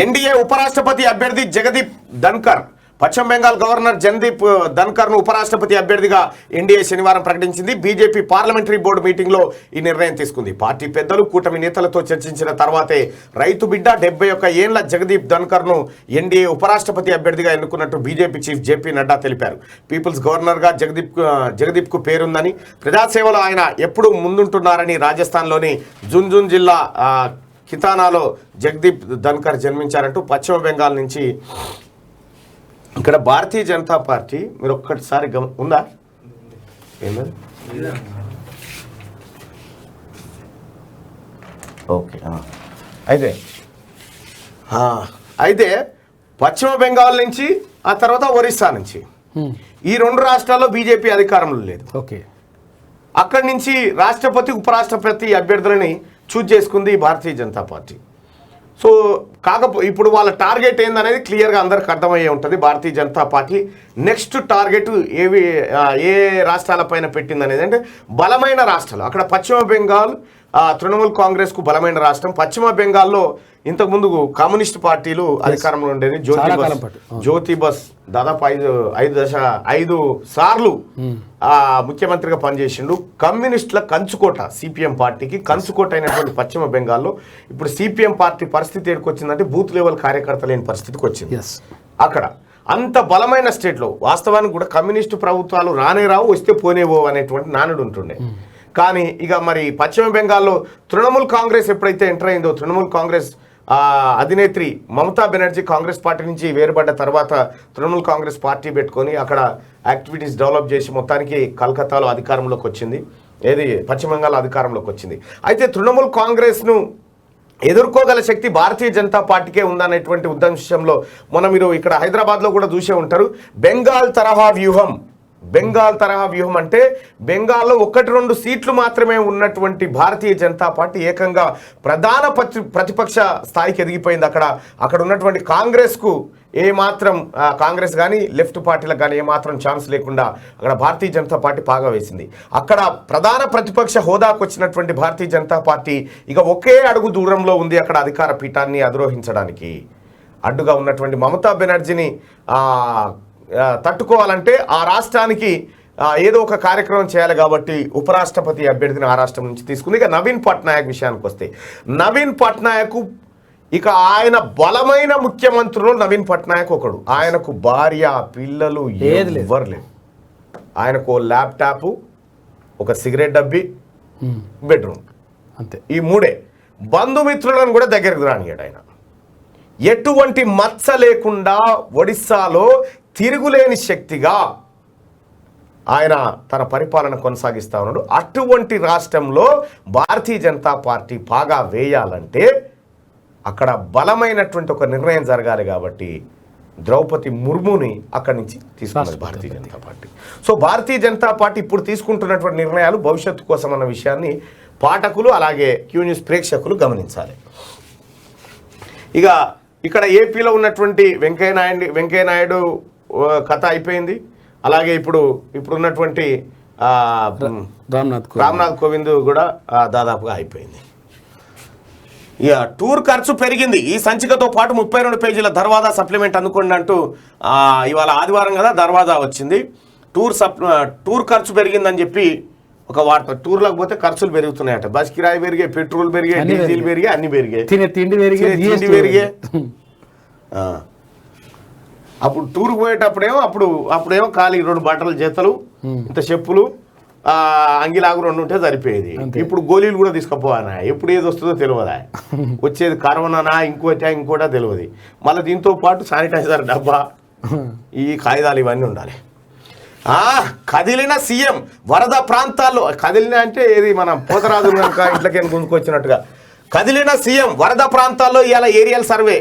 NDA ఉపరాష్ట్రపతి అభ్యర్థి జగదీప్ ధన్కర్ పశ్చిమ బెంగాల్ గవర్నర్ జగదీప్ ధన్కర్ను ఉపరాష్ట్రపతి అభ్యర్థిగా ఎన్డీఏ శనివారం ప్రకటించింది. బీజేపీ పార్లమెంటరీ బోర్డు మీటింగ్లో ఈ నిర్ణయం తీసుకుంది. పార్టీ పెద్దలు కూటమి నేతలతో చర్చించిన తర్వాతే రైతు బిడ్డ 71 ఏళ్ల జగదీప్ ధన్కర్ను ఎన్డీఏ ఉపరాష్ట్రపతి అభ్యర్థిగా ఎన్నుకున్నట్టు బీజేపీ చీఫ్ జేపీ నడ్డా తెలిపారు. పీపుల్స్ గవర్నర్గా జగదీప్కు పేరుందని, ప్రజాసేవలో ఆయన ఎప్పుడూ ముందుంటున్నారని రాజస్థాన్లోని జున్జున్ జిల్లా ఖితానాలో జగదీప్ ధన్కర్ జన్మించారంటూ పశ్చిమ బెంగాల్ నుంచి ఇక్కడ భారతీయ జనతా పార్టీ మీరు ఒక్కటిసారి ఉందా ఏమది ఓకే అయితే పశ్చిమ బెంగాల్ నుంచి ఆ తర్వాత ఒరిస్సా నుంచి ఈ 2 రాష్ట్రాల్లో బీజేపీ అధికారంలో లేదు. ఓకే, అక్కడి నుంచి రాష్ట్రపతి ఉపరాష్ట్రపతి అభ్యర్థులని చూజ్ చేసుకుంది భారతీయ జనతా పార్టీ. సో ఇప్పుడు వాళ్ళ టార్గెట్ ఏందనేది క్లియర్గా అందరికి అర్థమయ్యే ఉంటుంది. Bharatiya Janata party next target ఏ రాష్ట్రాలపైన పెట్టింది అనేది అంటే బలమైన రాష్ట్రాలు. అక్కడ పశ్చిమ బెంగాల్ తృణమూల్ కాంగ్రెస్కు బలమైన రాష్ట్రం. పశ్చిమ బెంగాల్లో ఇంతకుముందు కమ్యూనిస్ట్ పార్టీలు అధికారంలో ఉండేది. జ్యోతి బస్ దాదాపు 5 సార్లు ముఖ్యమంత్రిగా పనిచేసిండు. కమ్యూనిస్టుల కంచుకోట సిపిఎం పార్టీకి కంచుకోట అయినటువంటి పశ్చిమ బెంగాల్లో ఇప్పుడు సిపిఎం పార్టీ పరిస్థితి ఏడుకొచ్చిందంటే బూత్ లెవెల్ కార్యకర్త లేని పరిస్థితికి వచ్చింది. అక్కడ అంత బలమైన స్టేట్లో వాస్తవానికి కూడా కమ్యూనిస్టు ప్రభుత్వాలు రానే రావు, వస్తే పోనేవో అనేటువంటి నానుడు ఉంటుండే. కానీ ఇక మరి పశ్చిమ బెంగాల్లో తృణమూల్ కాంగ్రెస్ ఎప్పుడైతే ఎంటర్ అయిందో, తృణమూల్ కాంగ్రెస్ అధినేత్రి మమతా బెనర్జీ కాంగ్రెస్ పార్టీ నుంచి వేరుపడ్డ తర్వాత తృణమూల్ కాంగ్రెస్ పార్టీ పెట్టుకొని అక్కడ యాక్టివిటీస్ డెవలప్ చేసి మొత్తానికి కలకత్తాలో అధికారంలోకి వచ్చింది. పశ్చిమ బెంగాల్ అధికారంలోకి వచ్చింది. అయితే తృణమూల్ కాంగ్రెస్ను ఎదుర్కోగల శక్తి భారతీయ జనతా పార్టీకే ఉందనేటువంటి ఉద్దేశంలో మీరు ఇక్కడ హైదరాబాద్లో కూడా చూసే ఉంటారు. బెంగాల్ తరహా వ్యూహం అంటే బెంగాల్లో 1-2 సీట్లు మాత్రమే ఉన్నటువంటి భారతీయ జనతా పార్టీ ఏకంగా ప్రధాన ప్రతిపక్ష స్థాయికి ఎదిగిపోయింది. అక్కడ ఉన్నటువంటి కాంగ్రెస్కు ఏమాత్రం కాంగ్రెస్ కానీ లెఫ్ట్ పార్టీలకు కానీ ఏమాత్రం ఛాన్స్ లేకుండా అక్కడ భారతీయ జనతా పార్టీ పాగా వేసింది. అక్కడ ప్రధాన ప్రతిపక్ష హోదాకు వచ్చినటువంటి భారతీయ జనతా పార్టీ ఇక ఒకే అడుగు దూరంలో ఉంది అక్కడ అధికార పీఠాన్ని అధిరోహించడానికి. అడ్డుగా ఉన్నటువంటి మమతా బెనర్జీని తట్టుకోవాలంటే ఆ రాష్ట్రానికి ఏదో ఒక కార్యక్రమం చేయాలి కాబట్టి ఉపరాష్ట్రపతి అభ్యర్థిని ఆ రాష్ట్రం నుంచి తీసుకుంది. ఇక నవీన్ పట్నాయక్ విషయానికి వస్తే, నవీన్ పట్నాయక్ ఇక ఆయన బలమైన ముఖ్యమంత్రులు నవీన్ పట్నాయక్ ఒకడు. ఆయనకు భార్య పిల్లలు ఎవరు లేరు. ఆయనకు ల్యాప్టాప్, ఒక సిగరెట్ డబ్బి, బెడ్రూమ్, అంతే. ఈ 3 బంధుమిత్రులను కూడా దగ్గరకు రానియాడు ఆయన. ఎటువంటి మచ్చ లేకుండా ఒడిస్సాలో తిరుగులేని శక్తిగా ఆయన తన పరిపాలన కొనసాగిస్తా ఉన్నాడు. అటువంటి రాష్ట్రంలో భారతీయ జనతా పార్టీ పాగా వేయాలంటే అక్కడ బలమైనటువంటి ఒక నిర్ణయం జరగాలి. కాబట్టి ద్రౌపది ముర్ముని అక్కడి నుంచి తీసుకున్నది Bharatiya Janata party. So Bharatiya Janata party ఇప్పుడు తీసుకుంటున్నటువంటి నిర్ణయాలు భవిష్యత్తు కోసం అన్న విషయాన్ని పాఠకులు అలాగే క్యూ న్యూస్ ప్రేక్షకులు గమనించాలి. ఇక ఇక్కడ ఏపీలో ఉన్నటువంటి వెంకయ్యనాయుడు కథ అయిపోయింది. అలాగే ఇప్పుడు ఉన్నటువంటి రామ్నాథ్ కోవింద్ కూడా దాదాపుగా అయిపోయింది. ఇక టూర్ ఖర్చు పెరిగింది. ఈ సంచికతో పాటు 32 పేజీల దర్వాజా సప్లిమెంట్ అందుకోండి అంటూ ఇవాళ ఆదివారం కదా దర్వాజా వచ్చింది. టూర్ ఖర్చు పెరిగిందని చెప్పి ఒక వార్త. టూర్లకు పోతే ఖర్చులు పెరుగుతున్నాయట. బస్ కిరాయి పెరిగాయి, పెట్రోల్ పెరిగాయి, డీజిల్ పెరిగాయి, అన్ని పెరిగాయి, తిండి పెరిగాయి. అప్పుడు టూర్కి పోయేటప్పుడేమో అప్పుడేమో ఖాళీ 2 బట్టలు, జతలు, ఇంత చెప్పులు, అంగిలాగు 2 ఉంటే సరిపోయేది. ఇప్పుడు గోళీలు కూడా తీసుకుపోవాలా, ఎప్పుడు ఏది వస్తుందో తెలియదా, వచ్చేది కరోనానా ఇంకోటా తెలియదు. మళ్ళీ దీంతో పాటు శానిటైజర్ డబ్బా, ఈ కాగితాలు ఇవన్నీ ఉండాలి. కదిలిన సీఎం వరద ప్రాంతాల్లో, కదిలిన అంటే ఏది మనం పోతరాజు కనుక ఇంట్లోకి గుంజుకొచ్చినట్టుగా కదిలిన సీఎం వరద ప్రాంతాల్లో ఇవాళ ఏరియల్ సర్వే.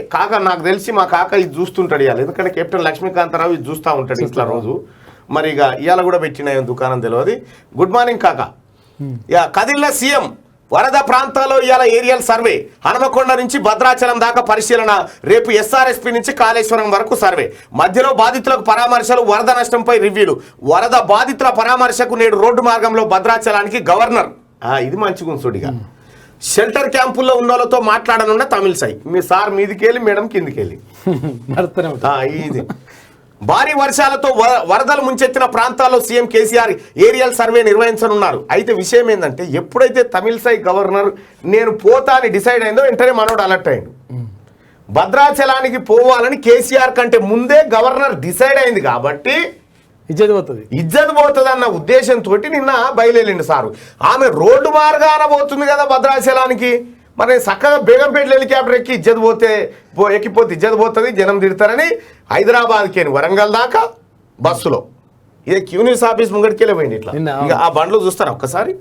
నాకు తెలిసి మా కాక ఇది చూస్తుంటాడు ఇవాళ, ఎందుకంటే కెప్టెన్ లక్ష్మీకాంతరావు ఇది చూస్తూ ఉంటాడు ఇట్లా రోజు. మరి ఇక ఇవాళ కూడా పెట్టిన దుకాణం తెలియదు. గుడ్ మార్నింగ్ కాక. కదిలిన సీఎం వరద ప్రాంతాల్లో ఇవాళ ఏరియల్ సర్వే. హనుమకొండ నుంచి భద్రాచలం దాకా పరిశీలన. రేపు ఎస్ఆర్ఎస్పీ నుంచి కాళేశ్వరం వరకు సర్వే. మధ్యలో బాధితులకు పరామర్శలు, వరద నష్టంపై రివ్యూలు. వరద బాధితుల పరామర్శకు నేడు రోడ్డు మార్గంలో భద్రాచలానికి గవర్నర్. ఇది మంచిగా చూడిగా. షెల్టర్ క్యాంపుల్లో ఉన్న వాళ్ళతో మాట్లాడనున్న తమిళసై మీ సార్ మీదికెళ్ళి మేడం కిందికెళ్ళి ఇది భారీ వర్షాలతో వరదలు ముంచెత్తిన ప్రాంతాల్లో సీఎం కేసీఆర్ ఏరియల్ సర్వే నిర్వహించనున్నారు. అయితే విషయం ఏంటంటే ఎప్పుడైతే తమిళసై గవర్నర్ నేను పోతా అని డిసైడ్ అయిందో వెంటనే మనోడు అలర్ట్ అయ్యిండు. భద్రాచలానికి పోవాలని కేసీఆర్ కంటే ముందే గవర్నర్ డిసైడ్ అయింది కాబట్టి ఇజ్జత్ పోతుంది అన్న ఉద్దేశంతో నిన్న బయలుదేరిండు సారు. ఆమె రోడ్డు మార్గాన పోతుంది కదా భద్రాచలానికి, మరి చక్కగా బేగంపేటలో హెలికాప్టర్ ఎక్కి ఎక్కిపోతే ఇజ్జత్ పోతుంది, జనం తిడతారని హైదరాబాద్కి వరంగల్ దాకా బస్సులో ఇదే క్యూనిస్ ఆఫీస్ ముంగడికెళ్ళి పోయింది. ఇట్లా ఇంకా ఆ బండ్లు చూస్తారా ఒక్కసారి,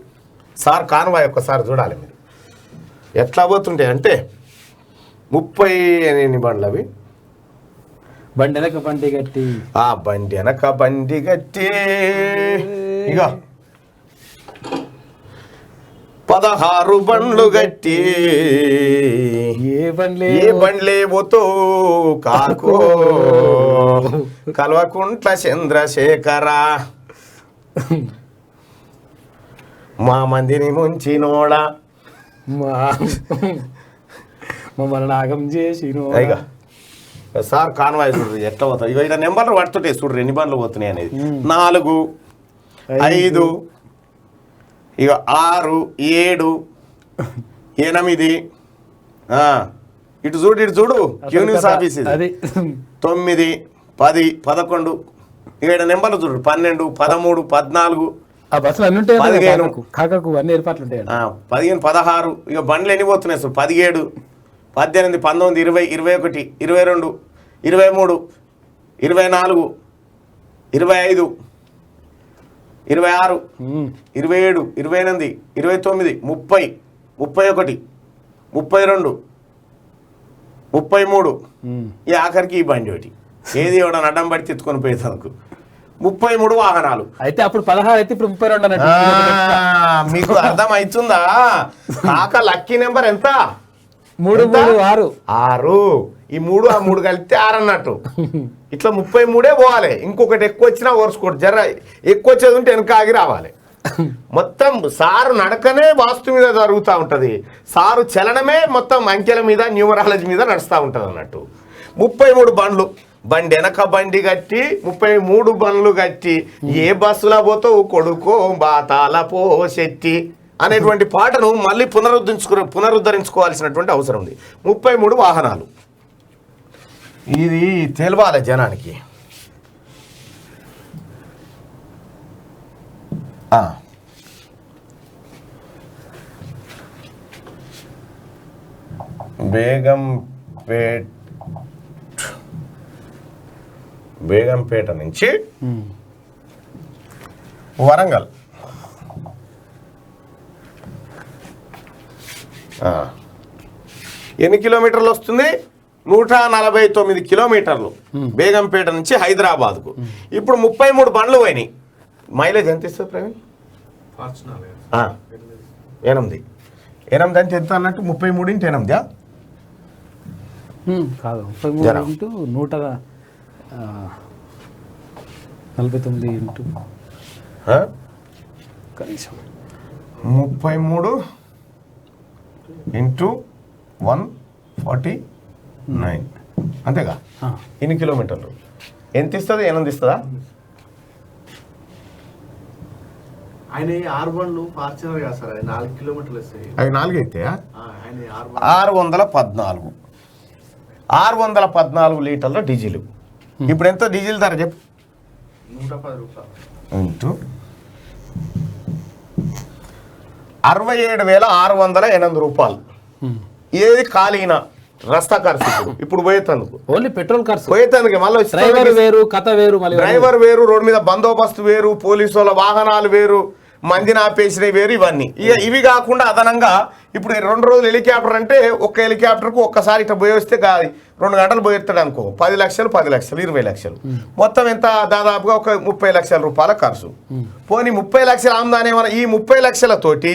సార్ కాన్వాయ్ ఒక్కసారి చూడాలి మీరు ఎట్లా పోతుంటాయి అంటే 30 బండ్లు అవి. బండి వెనక బండి గట్టి ఆ బండి వెనక బండి గట్టి ఇక 16 బండ్లు గట్టి ఏ బండ్లే పోతో కాకో కల్వకుంట్ల చంద్రశేఖర మా మందిని ముంచినోడా మమ్మల్ని నాగం చేసి సార్ కాన్వాయ్ చూడ్రి ఎట్లా పోతాయి. ఇక నెంబర్లు పడుతుంటాయి చూడ్రి ఎన్ని బండ్లు పోతున్నాయి అనేది. 4 5 ఇక 6 7 8 ఇటు చూడు క్యూనిస్ ఆఫీస్ ఇది 9 10 11 ఇక నెంబర్లు చూడు 12 13 14 15 16 ఇక బండ్లు ఎన్ని పోతున్నాయి సార్ 17 18 19 20 21 22 23 24 25 26 27 28 29 30 31 32 33 ఈ ఆఖరికి ఈ బండి ఒకటి ఏది ఎవడని అడ్డం పడి తెచ్చుకొని పోయేందుకు 33 వాహనాలు. అయితే అప్పుడు 16 అయితే ఇప్పుడు 32 మీకు అర్థం అవుతుందా? కాక లక్కీ నెంబర్ ఎంత? 3 3 6 ఈ 3 ఆ 3 కలిపితే 6 అన్నట్టు. ఇట్లా 33 పోవాలి. ఇంకొకటి ఎక్కువ వచ్చినా ఓర్చుకోడు, జర ఎక్కువ వచ్చేది ఉంటే వెనక ఆగి రావాలి. మొత్తం సారు నడకనే వాస్తు మీద జరుగుతూ ఉంటుంది, సారు చలనమే మొత్తం అంకెల మీద న్యూమరాలజీ మీద నడుస్తూ ఉంటుంది అన్నట్టు. 33 బండ్లు, బండి వెనక బండి కట్టి 33 బండ్లు కట్టి ఏ బస్సులో పోతావు కొడుకో బాతాల పోసెట్టి అనేటువంటి పాటను మళ్ళీ పునరుద్ధరించుకోవాల్సినటువంటి అవసరం ఉంది. 33 వాహనాలు, ఇది తెలవాలి జనానికి. బేగంపేట నుంచి వరంగల్ ఎన్ని కిలోమీటర్లు వస్తుంది? 149 కిలోమీటర్లు బేగంపేట నుంచి హైదరాబాద్కు. ఇప్పుడు 33 బండ్లు పోయినాయి. మైలేజ్ ఎంత ఇస్తుంది ప్రవీణ్? 8 అంటే ఎంత అన్నట్టు? 33 × 8 కాదు, 33 × 149 కనీసం 33 × 149 అంతేగా? ఎన్ని కిలోమీటర్లు ఎంత ఇస్తుంది? 8 ఇస్తుందా? ఆయన 6 బండ్లు ఫార్చునర్ కదా సార్, 4 కిలోమీటర్లు వస్తాయి. అవి 4 అయితే 614 లీటర్ల డీజిల్. ఇప్పుడు ఎంత డీజిల్ ధర చెప్పు? 110 రూపాయలు. 67,608 రూపాయలు. ఏది ఖాళీనా రస్తా ఖర్చు ఇప్పుడు పోయేందుకు, ఓన్లీ పెట్రోల్ ఖర్చు పోయేందుకు. మళ్ళీ డ్రైవర్ వేరు, కథ వేరు, డ్రైవర్ వేరు, రోడ్డు మీద బందోబస్తు వేరు, పోలీసు వాళ్ళ వాహనాలు వేరు, మందిని ఆపేసినవి వేరు, ఇవన్నీ. ఇవి కాకుండా అదనంగా ఇప్పుడు 2 రోజులు హెలికాప్టర్ అంటే ఒక్క హెలికాప్టర్కు ఒక్కసారి ఇట్లా పోయి వస్తే 2 గంటలు పోయేస్తాడు అనుకో, 10 లక్షలు 20 లక్షలు మొత్తం ఎంత? దాదాపుగా ఒక 30 లక్షల రూపాయల ఖర్చు. పోనీ 30 లక్షల ఆమ్దాని ఏమన్నా? ఈ 30 లక్షలతోటి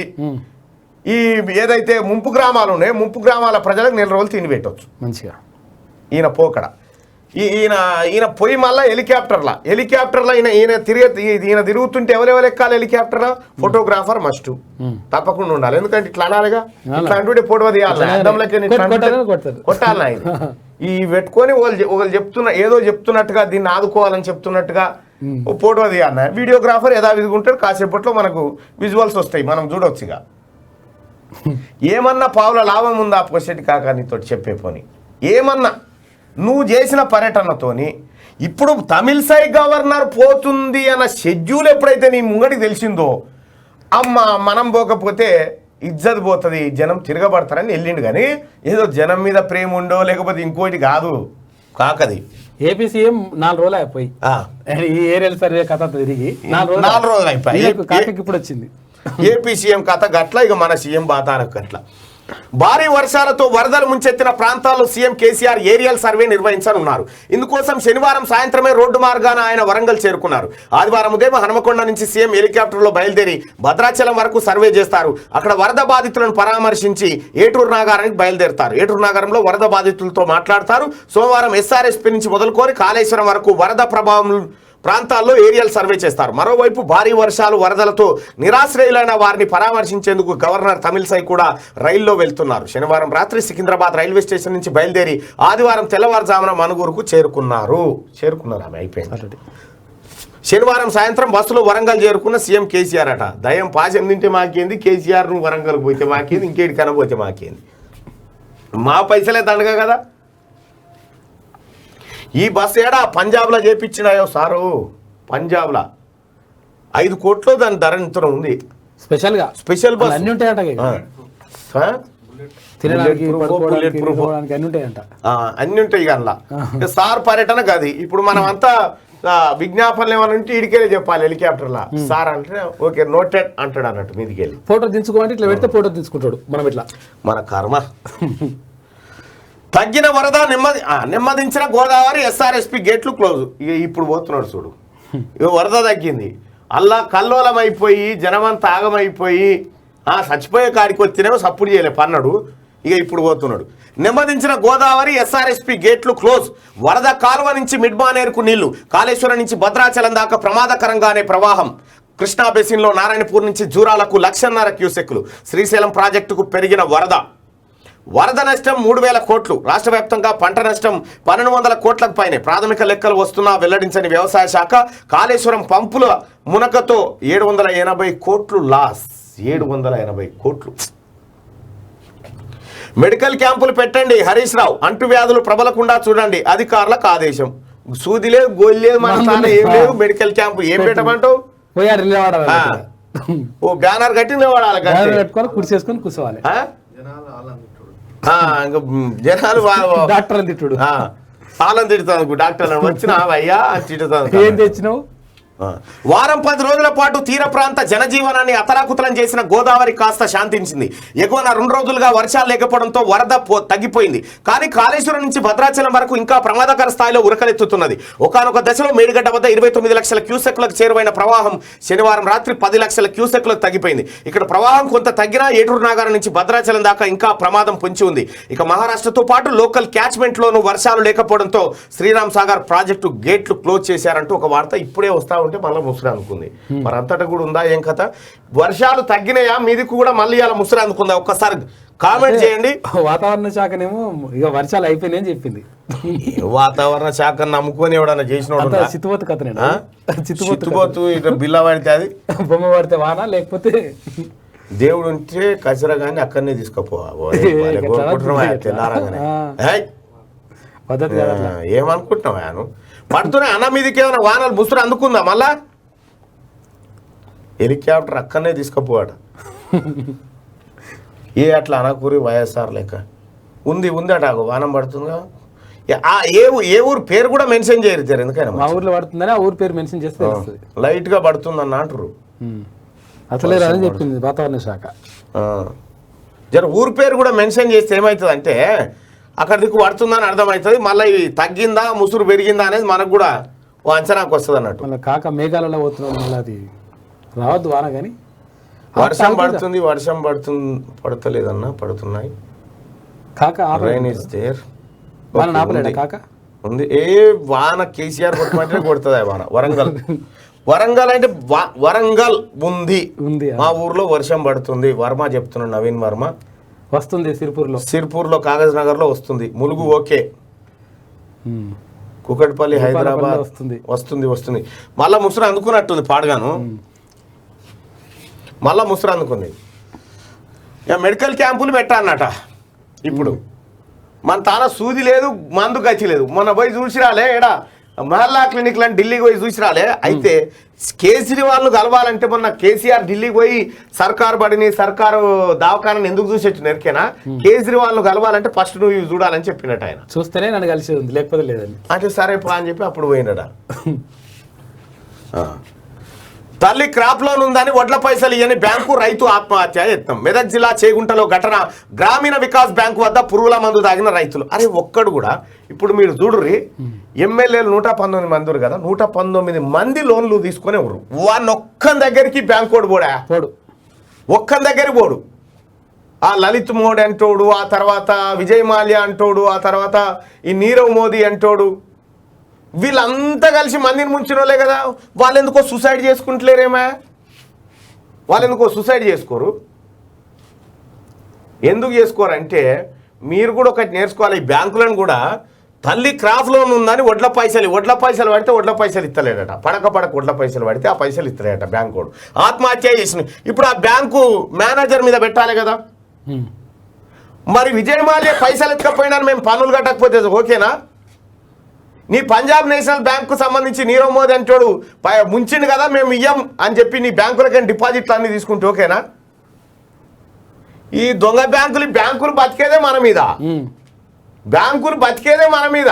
ఈ ఏదైతే ముంపు గ్రామాలు ఉన్నాయో ముంపు గ్రామాల ప్రజలకు 4 రోజులు తిండి పెట్టవచ్చు మంచిగా. ఈయన పోకడ ఈయన పోయి మళ్ళీ హెలికాప్టర్లో ఈయన తిరుగుతుంటే ఎవరెవరు ఎక్కాలి హెలికాప్టర్లో? ఫోటోగ్రాఫర్ మస్ట్ తప్పకుండా ఉండాలి. ఎందుకంటే ఇట్లా అనాలిగా, ఇట్లా అంటుంటే ఫోటో తీయాలి, కొట్టాలి ఆయన. ఈ పెట్టుకొని వాళ్ళు ఏదో చెప్తున్నట్టుగా దీన్ని ఆదుకోవాలని చెప్తున్నట్టుగా ఫోటో తీయాలి. వీడియోగ్రాఫర్ యథావిధిగా ఉంటాడు, కాసేపట్లో మనకు విజువల్స్ వస్తాయి, మనం చూడొచ్చుగా. ఏమన్నా పావుల లాభం ఉందా పొసెట్టి కాక నీతో చెప్పే పోని? ఏమన్నా నువ్వు చేసిన పర్యటనతోని ఇప్పుడు తమిళసై గవర్నర్ పోతుంది అన్న షెడ్యూల్ ఎప్పుడైతే నీ ముంగడికి తెలిసిందో, అమ్మ మనం పోకపోతే ఇజ్జత్ పోతుంది, జనం తిరగబడతారని వెళ్ళిండు. కానీ ఏదో జనం మీద ప్రేమ ఉండో లేకపోతే ఇంకోటి కాకది. ఏపీ సీఎం 4 రోజులు అయిపోయి ఈ ఏరియల్ సర్వే కథ తిరిగి 4 రోజులు అయిపోయి ఇప్పుడు వచ్చింది ఏపీ సీఎం కథ గట్ల, ఇక మన సీఎం బాతానకు గట్ల. భారీ వర్షాలతో వరదలు ముంచెత్తిన ప్రాంతాల్లో సీఎం కేసీఆర్ ఏరియల్ సర్వే నిర్వహించనున్నారు. ఇందుకోసం శనివారం సాయంత్రమే రోడ్డు మార్గాన ఆయన వరంగల్ చేరుకున్నారు. ఆదివారం ఉదయం హనుమకొండ నుంచి సీఎం హెలికాప్టర్లో బయలుదేరి భద్రాచలం వరకు సర్వే చేస్తారు. అక్కడ వరద బాధితులను పరామర్శించి ఏటూరు నాగారానికి బయలుదేరుతారు. ఏటూరు నాగారంలో వరద బాధితులతో మాట్లాడతారు. సోమవారం ఎస్ఆర్ఎస్పీ నుంచి మొదలుకొని కాళేశ్వరం వరకు వరద ప్రభావం ప్రాంతాల్లో ఏరియల్ సర్వే చేస్తారు. మరోవైపు భారీ వర్షాలు వరదలతో నిరాశ్రయులైన వారిని పరామర్శించేందుకు గవర్నర్ తమిళసై కూడా రైల్లో వెళ్తున్నారు. శనివారం రాత్రి సికింద్రాబాద్ రైల్వే స్టేషన్ నుంచి బయలుదేరి ఆదివారం తెల్లవారుజామున మనుగూరుకు చేరుకున్నారు. ఆమె అయిపోయింది. శనివారం సాయంత్రం బస్సులో వరంగల్ చేరుకున్న సీఎం కేసీఆర్ అట. దయం పాశం తింటే మాకేంది, కేసీఆర్ నువ్వు వరంగల్ పోతే మాకేంది, ఇంకేటి కనబోతే మాకేంది, మా పైసలే దండగా కదా. ఈ బస్సు ఏడా పంజాబ్లో చేపించినాయో సారు, పంజాబ్లో 5 కోట్లు దాని ధర ఇంత ఉంది. స్పెషల్ బస్ అన్ని ఉంటాయంట, అన్ని ఉంటాయి అందులో. సార్ పర్యటన గది. ఇప్పుడు మనం అంతా విజ్ఞాపనలు ఏమైనా ఉంటే ఇడికెళ్ళి చెప్పాలి హెలికాప్టర్లా. సార్ అంటే ఓకే నోటెడ్ అంటాడు అన్నట్టు మీదికి వెళ్ళి ఫోటో దించుకోమంటే ఇట్లా పెడితే ఫోటో తీసుకుంటాడు. మనం ఇట్లా మన కర్మ. తగ్గిన వరద నెమ్మదించిన గోదావరి, ఎస్ఆర్ఎస్పీ గేట్లు క్లోజ్. ఇక ఇప్పుడు పోతున్నాడు చూడు, ఇక వరద తగ్గింది, అల్లా కల్లోలం అయిపోయి జనమంతా ఆగమైపోయి చచ్చిపోయే కాడికి వచ్చినేమో సప్పుడు చేయలే పన్నాడు. ఇక ఇప్పుడు పోతున్నాడు. నెమ్మదించిన గోదావరి, ఎస్ఆర్ఎస్పీ గేట్లు క్లోజ్. వరద కాలువ నుంచి మిడ్మానేరుకు నీళ్లు. కాళేశ్వరం నుంచి భద్రాచలం దాకా ప్రమాదకరంగానే ప్రవాహం. కృష్ణా బేసిన్లో నారాయణపూర్ నుంచి జూరాలకు 1.5 క్యూసెక్లు. శ్రీశైలం ప్రాజెక్టుకు పెరిగిన వరద నష్టం 3,000 కోట్లు. రాష్ట్ర వ్యాప్తంగా పంట నష్టం 1,200 కోట్లకు పైనే. ప్రాథమిక లెక్కలు వస్తున్నా వెల్లడించని వ్యవసాయ శాఖ. కాళేశ్వరం పంపుల మునకతో 780 కోట్లు లాస్. 780 కోట్లు. మెడికల్ క్యాంపులు పెట్టండి హరీష్ రావు. అంటువ్యాధులు ప్రబలకుండా చూడండి అధికారులకు ఆదేశం. సూది లేదు, గోలి లేదు, మన ఏం లేదు. మెడికల్ క్యాంపు ఏం పెట్టమంటావు? ఓ బ్యానర్ కట్టి నిలబడాలి, కుర్చేసుకొని కూర్చోవాలి. జనాలు డాక్టర్ అని తిట్టుడు, వాళ్ళని తిడుతాను. డాక్టర్ వచ్చిన అయ్యా తిట్టుతాను. ఏం తెచ్చినావు? వారం 10 రోజుల పాటు తీర ప్రాంత జనజీవనాన్ని అతలాకుతలం చేసిన గోదావరి కాస్త శాంతించింది. ఎగువన 2 రోజులుగా వర్షాలు లేకపోవడంతో వరద తగ్గిపోయింది. కానీ కాళేశ్వరం నుంచి భద్రాచలం వరకు ఇంకా ప్రమాదకర స్థాయిలో ఉరకలెత్తుతున్నది. ఒకానొక దశలో మేడిగడ్డ వద్ద 29 లక్షల క్యూసెక్లకు చేరువైన ప్రవాహం శనివారం రాత్రి 10 లక్షల క్యూసెక్లకు తగ్గిపోయింది. ఇక్కడ ప్రవాహం కొంత తగ్గినా ఏటూరు నాగారం నుంచి భద్రాచలం దాకా ఇంకా ప్రమాదం పొంచి ఉంది. ఇక మహారాష్ట్రతో పాటు లోకల్ క్యాచ్మెంట్లోనూ వర్షాలు లేకపోవడంతో శ్రీరామ్ సాగర్ ప్రాజెక్టు గేట్లు క్లోజ్ చేశారంటూ ఒక వార్త ఇప్పుడే వస్తా ఉంటే మళ్ళీ ముసురు అనుకుంది. మరి అంతటా కూడా ఉందా ఏం కథ? వర్షాలు తగ్గినాయా మీదికి కూడా మళ్ళీ అలా ముసురు అనుకుందా? ఒక్కసారి కామెంట్ చేయండి. వాతావరణ శాఖనేమో ఇక వర్షాలు అయిపోయినాయని చెప్పింది. వాతావరణ శాఖ నమ్ముకొని ఎవడన్నా చేసినోడు చిత్తుపోతు కథ, చిత్తుపోతు ఇట్లా బిల్ల పడితే అది బొమ్మ పడితే వాన, లేకపోతే దేవుడు ఉంటే కచరా కానీ అక్కడనే తీసుకుపోవాలి. ఏమనుకుంటున్నావు ఆయన పడుతున్నాయి అన్న మీదకి? ఏమైనా వానలు ముసురు అందుకుందా? మళ్ళా హెలికాప్టర్ అక్కడనే తీసుకుపోవాడు. అట్లా అనకూరి వైఎస్ఆర్ లెక్క ఉంది అట వానం పడుతుందా? ఏ ఊరు పేరు కూడా మెన్షన్ చేయరు. ఎందుకైనా మా ఊర్లో పడుతుందని ఆ ఊరు పేరు మెన్షన్ చేస్తే లైట్ గా పడుతుందన్న అంటారు. అసలే అని చెప్పింది వాతావరణ శాఖ. ఊరు పేరు కూడా మెన్షన్ చేస్తే ఏమవుతుంది అంటే అక్కడ దిక్కు పడుతుందని అర్థమవుతుంది. మళ్ళీ తగ్గిందా ముసురు పెరిగిందా అనేది మనకు కూడా ఓ అంచనాకు వస్తుంది అన్నట్టు. మళ్ళీ కాక మేఘాలలో పోతున్నాం, మళ్ళీ అది రావద్దు వాన. కానీ వర్షం పడుతుంది పడతలేదన్నా, పడుతున్నాయి. కాక రైన్ ఇస్ దేర్. ఆపలేదా కాక? ఉంది. వాన కేసీఆర్ కొట్టమంటే కొడుతుంది వాన. వరంగల్ అంటే వరంగల్ ఉంది. మా ఊర్లో వర్షం పడుతుంది. వర్మ చెప్తున్నాడు, నవీన్ వర్మ. వస్తుంది సిర్పూర్లో కాగజ్ నగర్ లో వస్తుంది. ములుగు ఓకే. కుకట్పల్లి హైదరాబాద్ వస్తుంది. మళ్ళా ముసురు అందుకున్నట్టుంది పాడగాను. మళ్ళా ముసురు అందుకుంది. ఇక మెడికల్ క్యాంపులు పెట్టాలన్నట. ఇప్పుడు మన తాన సూది లేదు, మందు గచ్చి లేదు. మొన్న పోయి చూసి రాలే ఏడా మహల్లా క్లినిక్ అని ఢిల్లీకి పోయి చూసి రాలే. అయితే కేజ్రీవాల్ను కలవాలంటే మొన్న కేసీఆర్ ఢిల్లీకి పోయి సర్కారు బడిని సర్కారు దవాఖానాన్ని ఎందుకు చూసి వచ్చిన ఎరికేనా? కేజ్రీవాల్ను కలవాలంటే ఫస్ట్ నువ్వు ఇవి చూడాలని చెప్పినట్టు ఆయన. చూస్తేనే నన్ను కలిసి ఉంది, లేకపోతే లేదని. అంటే సరే పా అని చెప్పి అప్పుడు పోయినట. తల్లి క్రాప్ లోన్ ఉందని వడ్ల పైసలు ఇయ్యని బ్యాంకు రైతు ఆత్మహత్య యత్నం. మెదక్ జిల్లా చేగుంటలో ఘటన. గ్రామీణ వికాస్ బ్యాంకు వద్ద పురుగుల మందు తాగిన రైతులు. అరే ఒక్కడు కూడా ఇప్పుడు మీరు చూడుర్రి, ఎమ్మెల్యేలు 119 మంది ఉన్నారు కదా, 119 మంది లోన్లు తీసుకునే ఉన్నారు. వాడిని ఒక్కని దగ్గరికి బ్యాంకోడు పోడా, ఒక్కని దగ్గర పోడు. ఆ లలిత్ మోడీ అంటోడు, ఆ తర్వాత విజయ్ మాల్యా అంటోడు, ఆ తర్వాత ఈ నీరవ్ మోదీ అంటోడు, వీళ్ళంతా కలిసి మందిని ముంచిన వాళ్ళే కదా. వాళ్ళు ఎందుకో సూసైడ్ చేసుకుంటలేరేమా? వాళ్ళు ఎందుకో సూసైడ్ చేసుకోరు? ఎందుకు చేసుకోరంటే మీరు కూడా ఒకటి నేర్చుకోవాలి. ఈ బ్యాంకులను కూడా తల్లి క్రాప్ లోన్ ఉందని వడ్ల పైసలు పడితే వడ్ల పైసలు ఇస్తలేడట. పడక వడ్ల పైసలు పడితే ఆ పైసలు ఇస్తలేడట బ్యాంకు. ఆత్మహత్య చేసిన ఇప్పుడు ఆ బ్యాంకు మేనేజర్ మీద పెట్టాలి కదా. మరి విజయ్ మాల్యా పైసలు ఎత్తకపోయినా మేము పన్నులు కట్టకపోతే ఓకేనా? నీ పంజాబ్ నేషనల్ బ్యాంకు సంబంధించి నీరవ్ మోదీ అంటాడు ముంచింది కదా మేము ఇయ్యం అని చెప్పి నీ బ్యాంకులకైనా డిపాజిట్లు అన్ని తీసుకుంటే ఓకేనా? ఈ దొంగ బ్యాంకులు బతికేదే మన మీద,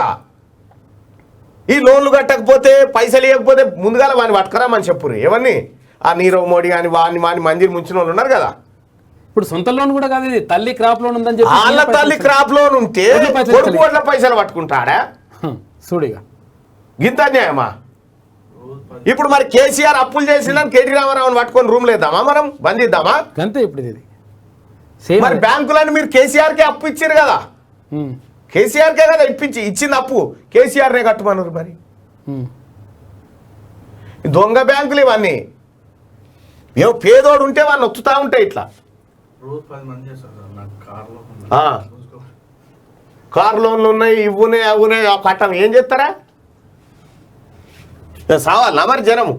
ఈ లోన్లు కట్టకపోతే పైసలు ఇవ్వకపోతే ముందుగా వాడిని పట్టుకరామని చెప్పురు. ఎవరిని? ఆ నీరవ్ మోడీ కానీ వాడిని మందిని ముంచిన వాళ్ళు ఉన్నారు కదా. ఇప్పుడు సొంత లోన్ కూడా కాదు, తల్లి క్రాప్ లోన్ ఉందని చెప్పి వాళ్ళ తల్లి క్రాప్ లోన్ ఉంటే కొడుకు వడ్ల పైసలు పట్టుకుంటాడా? చూడిగా గింత అన్యాయమా? ఇప్పుడు మరి కేసీఆర్ అప్పులు చేసిందని కేటీ రామారావుని పట్టుకొని రూమ్ లేద్దామా, మనం బంద్ చేద్దామా? అంతే. ఇప్పుడు ఇది మరి బ్యాంకులను మీరు కేసీఆర్కే అప్పు ఇచ్చారు కదా, కేసీఆర్కే కదా ఇచ్చింది అప్పు, కేసీఆర్నే కట్టమన్నారు. మరి దొంగ బ్యాంకులు ఇవన్నీ. ఏమో పేదోడు ఉంటే వాళ్ళు నొక్కుతా ఉంటాయి ఇట్లా. కార్ లోన్లు ఉన్నాయి, ఇవ్వున్నాయి, అవున్నాయి, కట్టం ఏం చేస్తారా? సావాలనా మరి జనము?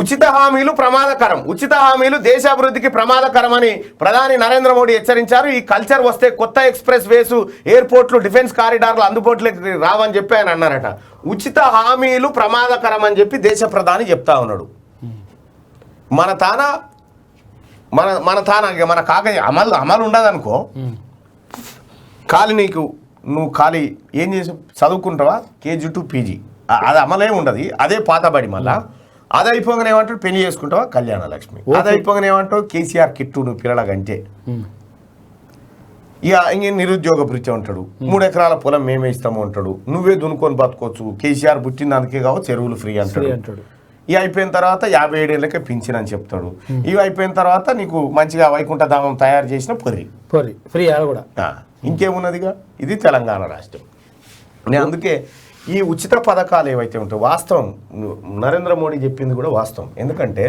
ఉచిత హామీలు ప్రమాదకరం. ఉచిత హామీలు దేశాభివృద్ధికి ప్రమాదకరమని ప్రధాని నరేంద్ర మోడీ హెచ్చరించారు. ఈ కల్చర్ వస్తే కొత్త ఎక్స్ప్రెస్ వేసు, ఎయిర్పోర్ట్లు, డిఫెన్స్ కారిడార్లు అందుబాటులోకి రావని చెప్పి ఆయన అన్నారట. ఉచిత హామీలు ప్రమాదకరం అని చెప్పి దేశ ప్రధాని చెప్తా ఉన్నాడు. మన కాక అమలు ఉండదు అనుకో. ఖాళీ నువ్వు ఖాళీ ఏం చేసి చదువుకుంటావా KG to PG, అది అమలే ఉండదు. అదే పాతబడి. మళ్ళా అది అయిపోగానే ఏమంటాడు పెళ్లి చేసుకుంటావా కళ్యాణ లక్ష్మి, అది అయిపోగానే ఏమంటావు KCR కిట్టు నువ్వు పిల్లలకంటే. ఇక ఇంక నిరుద్యోగ భృత్యం అంటాడు, 3 ఎకరాల పొలం మేమే ఇస్తాము అంటాడు, నువ్వే దున్నుకొని బతుకోవచ్చు, KCR పుట్టిన దానికే కావచ్చు, చెరువులు ఫ్రీ అంటాడు. ఇవి అయిపోయిన తర్వాత 57 ఏళ్ళకే పింఛన్ అని చెప్తాడు. ఇవి అయిపోయిన తర్వాత నీకు మంచిగా వైకుంఠ ధామం తయారు చేసిన పొర్రి ఫ్రీ కూడా. ఇంకేమున్నదిగా. ఇది తెలంగాణ రాష్ట్రం. నేను అందుకే ఈ ఉచిత పథకాలు ఏవైతే ఉంటాయో వాస్తవం, నరేంద్ర మోడీ చెప్పింది కూడా వాస్తవం. ఎందుకంటే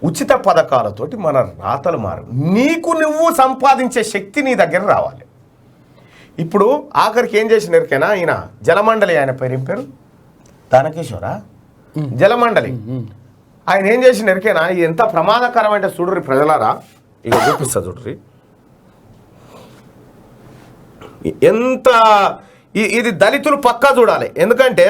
ఉచిత పథకాలతోటి మన రాతలు మారు, నీకు నువ్వు సంపాదించే శక్తి నీ దగ్గర రావాలి. ఇప్పుడు ఆఖరికి ఏం చేసిన ఎరికైనా ఈయన జలమండలి, ఆయన పేరు దానకేశ్వరా, జలమండలి ఆయన ఏం చేసిన ఎరికైనా ఎంత ప్రమాదకరమైన చూడుర్రి ప్రజలారా. ఇక చూపిస్తా చూడుర్రి ఎంత. ఇది దళితులు పక్కా చూడాలి. ఎందుకంటే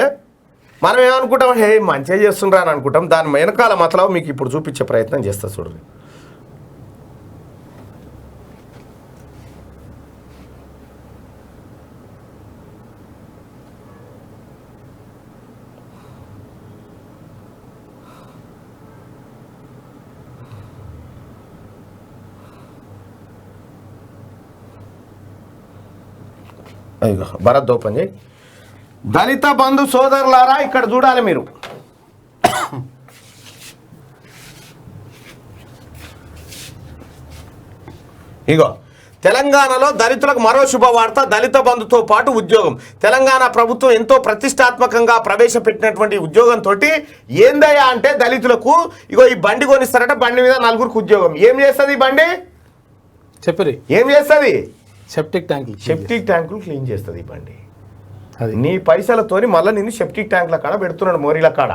మనం ఏమనుకుంటాం, హే మంచిగా చేస్తుండ్రా అని అనుకుంటాం. దాని వెనకాల మతలబు మీకు ఇప్పుడు చూపించే ప్రయత్నం చేస్తా చూడండి. అయ్యో భరత్ ఓపెన్ చేయి. దళిత బంధు సోదరులారా ఇక్కడ చూడాలి మీరు. ఇగో తెలంగాణలో దళితులకు మరో శుభవార్త, దళిత బంధుతో పాటు ఉద్యోగం. తెలంగాణ ప్రభుత్వం ఎంతో ప్రతిష్టాత్మకంగా ప్రవేశపెట్టినటువంటి ఉద్యోగంతో ఏందయ్యా అంటే దళితులకు ఇగో ఈ బండి కొనిస్తారట, బండి మీద 4గురికి ఉద్యోగం. ఏం చేస్తుంది ఈ బండి? చెప్పరి ఏం చేస్తుంది? సెప్టిక్ ట్యాంకులు క్లీన్ చేస్తుంది ఈ బండి. నీ పైసలతోని మళ్ళీ నిన్ను సెప్టిక్ ట్యాంకుల కాడ పెడుతున్నాడు, మోరీల కాడ.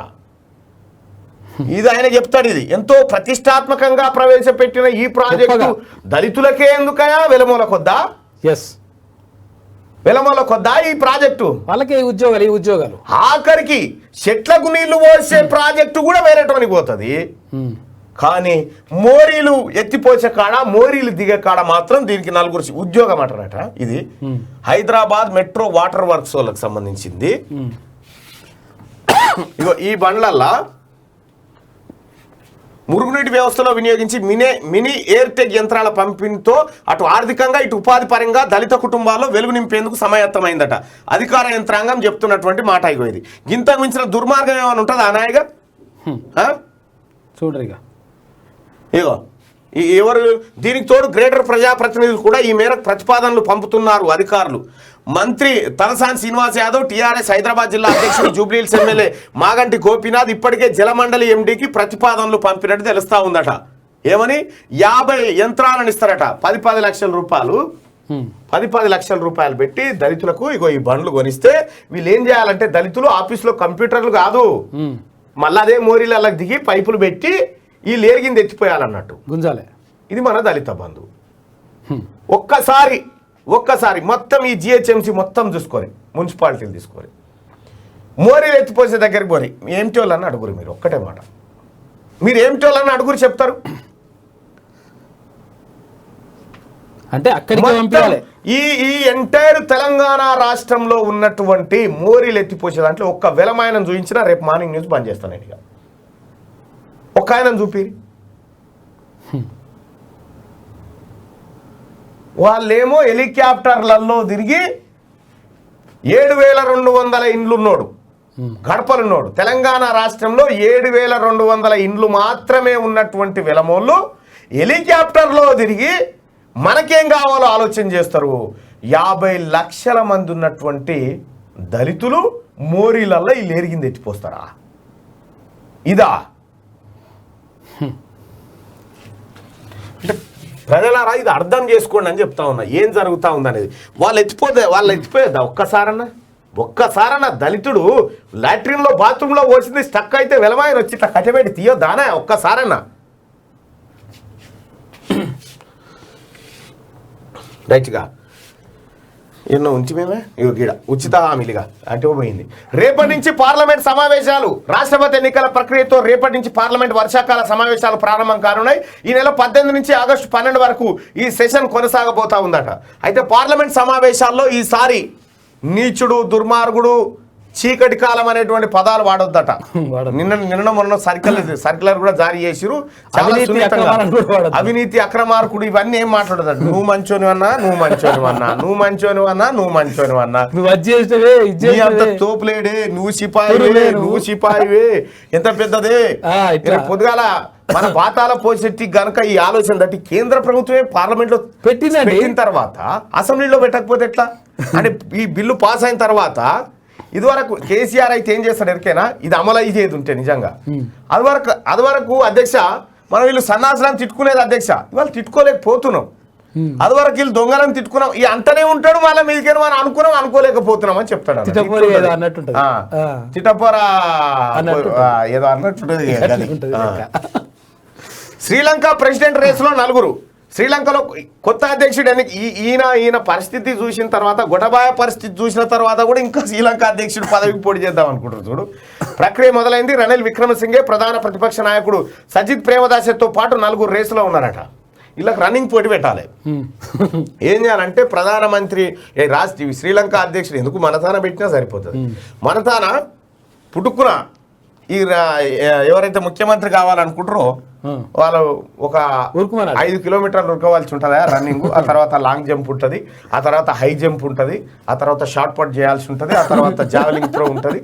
ఇది ఆయన చెప్తాడు. ఇది ఎంతో ప్రతిష్టాత్మకంగా ప్రవేశపెట్టిన ఈ ప్రాజెక్టు దళితులకే ఎందుకయా? వెలమూల కొద్దా? వెలమూల కొద్దా ఈ ప్రాజెక్టు? వాళ్ళకే ఈ ఉద్యోగాలు ఆఖరికి చెట్లకు నీళ్లు పోసే ప్రాజెక్టు కూడా వేరేటోనికి పోతుంది. కానీ మోరీలు ఎత్తిపోసే కాడ, మోరీలు దిగే కాడ మాత్రం దీనికి 4 ఉద్యోగం అంటారట. ఇది హైదరాబాద్ మెట్రో వాటర్ వర్క్స్ వాళ్ళకి సంబంధించింది. ఇగో ఈ బండ్లల్లా మురుగునీటి వ్యవస్థలో వినియోగించి మినీ ఎయిర్టెక్ యంత్రాల పంపిణీతో అటు ఆర్థికంగా ఇటు ఉపాధి పరంగా దళిత కుటుంబాల్లో వెలుగు నింపేందుకు సమాయత్తమైందట అధికార యంత్రాంగం చెప్తున్నటువంటి మాట. ఇగో ఇది గింతకు మించిన దుర్మార్గం ఏమైనా ఉంటుందా అనాయగా? చూడరిగా ఇగో ఎవరు దీనికి తోడు గ్రేటర్ ప్రజాప్రతినిధులు కూడా ఈ మేరకు ప్రతిపాదనలు పంపుతున్నారు అధికారులు. మంత్రి తలసాని శ్రీనివాస్ యాదవ్, టీఆర్ఎస్ హైదరాబాద్ జిల్లా అధ్యక్షుడు జూబ్లీహిల్స్ ఎమ్మెల్యే మాగంటి గోపీనాథ్ ఇప్పటికే జలమండలి ఎండీకి ప్రతిపాదనలు పంపినట్టు తెలుస్తా ఉందట. ఏమని? 50 యంత్రాలను ఇస్తారట. 10 లక్షల రూపాయలు, 10 లక్షల రూపాయలు పెట్టి దళితులకు ఇగో ఈ బండ్లు కొనిస్తే వీళ్ళు ఏం చేయాలంటే దళితులు ఆఫీసులో కంప్యూటర్లు కాదు, మళ్ళీ అదే మోరీల దిగి పైపులు పెట్టి ఈ లేరిగింది ఎత్తిపోయాలన్నట్టు గుంజాలే. ఇది మన దళిత బంధు. ఒక్కసారి మొత్తం ఈ జిహెచ్ఎంసీ మొత్తం చూసుకొని, మున్సిపాలిటీలు తీసుకొని మోరీలు ఎత్తిపోసే దగ్గరికి పోయి ఏమిటి వాళ్ళని అడుగురు. మీరు ఒక్కటే మాట, మీరు ఏమిటి వాళ్ళని అడుగురు చెప్తారు. అంటే ఈ ఎంటైర్ తెలంగాణ రాష్ట్రంలో ఉన్నటువంటి మోరీలు ఎత్తిపోసే దాంట్లో ఒక్క వెలమాయనం చూపించినా రేపు మార్నింగ్ న్యూస్ బంద్ చేస్తాను. ఇక ఒక్క ఆయన చూపి వాళ్ళేమో హెలికాప్టర్లలో తిరిగి 7,200 ఇండ్లున్నోడు, గడపలున్నోడు. తెలంగాణ రాష్ట్రంలో 7,200 ఇండ్లు మాత్రమే ఉన్నటువంటి వెలమోళ్ళు హెలికాప్టర్లో తిరిగి మనకేం కావాలో ఆలోచన చేస్తారు. 50 లక్షల మంది ఉన్నటువంటి దళితులు మోరీలల్లో ఈ లేరిగింది ఎత్తిపోస్తారా? ఇదా? అంటే ప్రజలారా ఇది అర్థం చేసుకోండి అని చెప్తా ఉన్నా. ఏం జరుగుతూ ఉందనేది వాళ్ళు ఎత్తిపోయేదా? ఒక్కసారన్నా దళితుడు లాట్రిన్లో బాత్రూంలో పోసింది స్టక్ అయితే వెలమాయని వచ్చి ఇట్లా కట్టబెట్టి తీయొద్దానా? ఒక్కసారన్నా రైట్గా ఎన్నో ఉంచి మేమే ఇగో గీడ ఉచిత హామీలుగా అంటే పోయింది. రేపటి నుంచి పార్లమెంట్ సమావేశాలు. రాష్ట్రపతి ఎన్నికల ప్రక్రియతో రేపటి నుంచి పార్లమెంట్ వర్షాకాల సమావేశాలు ప్రారంభం కానున్నాయి. ఈ నెల 18 నుంచి ఆగస్టు 12 వరకు ఈ సెషన్ కొనసాగబోతా ఉందట. అయితే పార్లమెంట్ సమావేశాల్లో ఈసారి నీచుడు, దుర్మార్గుడు, చీకటి కాలం అనేటువంటి పదాలు వాడొద్దట. నిన్న మొన్న సర్క్యులర్ కూడా జారీ చేసిరు. అవినీతి, అక్రమార్కుడు ఇవన్నీ ఏం మాట్లాడదట. నువ్వు మంచోనివన్నా, నువ్వు మంచోనివన్నా, నువ్వు మంచోనివన్నా, నువ్వు మంచోనివన్నా, తోపులేడే, నువ్వు సిపాయివే, ఎంత పెద్దదే. పొద్దుగాల మన పాతాల పోసెట్టి గనక ఈ ఆలోచన తట్టి కేంద్ర ప్రభుత్వమే పార్లమెంట్ లో పెట్టిన తర్వాత అసెంబ్లీలో పెట్టకపోతే ఎట్లా? అంటే ఈ బిల్లు పాస్ అయిన తర్వాత ఇదివరకు కేసీఆర్ అయితే ఏం చేస్తాడు ఎరికైనా? ఇది అమలు అయ్యేది ఉంటే నిజంగా అది వరకు అధ్యక్ష మనం వీళ్ళు సన్నాసులను తిట్టుకునేది అధ్యక్ష. ఇవాళ తిట్టుకోలేకపోతున్నాం. అది వరకు వీళ్ళు దొంగలను తిట్టుకున్నాం. ఈ అంటనే ఉంటాడు, మళ్ళీ మీదికే మనం అనుకోలేకపోతున్నాం అని చెప్తాడు. చిటపోరా ఏదో అన్నట్టుంటది. శ్రీలంక ప్రెసిడెంట్ రేసులో 4. శ్రీలంకలో కొత్త అధ్యక్షుడు ఈయన పరిస్థితి చూసిన తర్వాత, గొడబాయ పరిస్థితి చూసిన తర్వాత కూడా ఇంకా శ్రీలంక అధ్యక్షుడు పదవికి పోటీ చేద్దాం అనుకుంటారు. చూడు, ప్రక్రియ మొదలైంది. రనిల్ విక్రమసింఘే ప్రధాన ప్రతిపక్ష నాయకుడు సజిత్ ప్రేమదాసతో పాటు 4 రేసులో ఉన్నారట. వీళ్ళకి రన్నింగ్ పోటీ పెట్టాలి. ఏం చేయాలంటే ప్రధానమంత్రి శ్రీలంక అధ్యక్షుడు ఎందుకు మనతాన పెట్టినా సరిపోతుంది. మనతాన పుట్టుకున్న ఈ ఎవరైతే ముఖ్యమంత్రి కావాలనుకుంటారో వాళ్ళు ఒక 5 కిలోమీటర్లు ఉరకవలసి ఉంటుందా రన్నింగ్. ఆ తర్వాత లాంగ్ జంప్ ఉంటుంది, ఆ తర్వాత హై జంప్ ఉంటుంది, ఆ తర్వాత షార్ట్ పుట్ చేయాల్సి ఉంటుంది, ఆ తర్వాత జావెలింగ్ త్రో ఉంటుంది.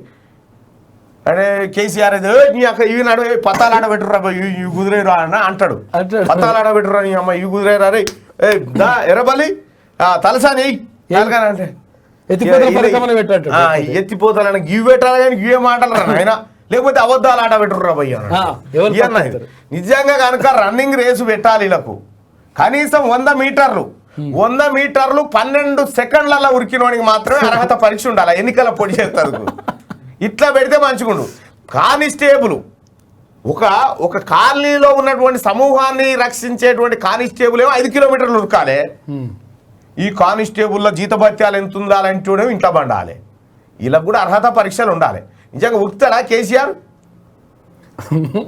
అంటే కేసీఆర్ ఇవి నడు పత్తాలు ఆడబెట్టురా ఇవి కుదిరేరా అన్న అంటాడు. పత్తాలు ఆడబెట్టురా నీ అమ్మ ఇవి కుదిరేరా రే ఎర్రబల్లి తలసాని అంటే ఎత్తిపోతాలని గివ్ పెట్టాలి కానీ గివే మాటలు ఆయన లేకపోతే అబద్ధాలు ఆట పెట్టుర్రా భయ్య నిజంగా కనుక రన్నింగ్ రేసు పెట్టాలి వీళ్ళకు కనీసం 100 మీటర్లు 12 సెకండ్లలో ఉరికినోడికి మాత్రమే అర్హత పరీక్ష ఉండాలి ఎన్నికల పొడి చేస్తారు ఇట్లా పెడితే మంచిగుండు కానిస్టేబుల్ ఒక కాలనీలో ఉన్నటువంటి సమూహాన్ని రక్షించేటువంటి కానిస్టేబుల్ ఏమో 5 కిలోమీటర్లు ఉరకాలి ఈ కానిస్టేబుల్లో జీతభత్యాలు ఎంత ఉండాలంటే ఇంట్లో బండాలి వీళ్ళకి కూడా అర్హత పరీక్షలు ఉండాలి నిజంగా ఉరుకుతాడా కేసీఆర్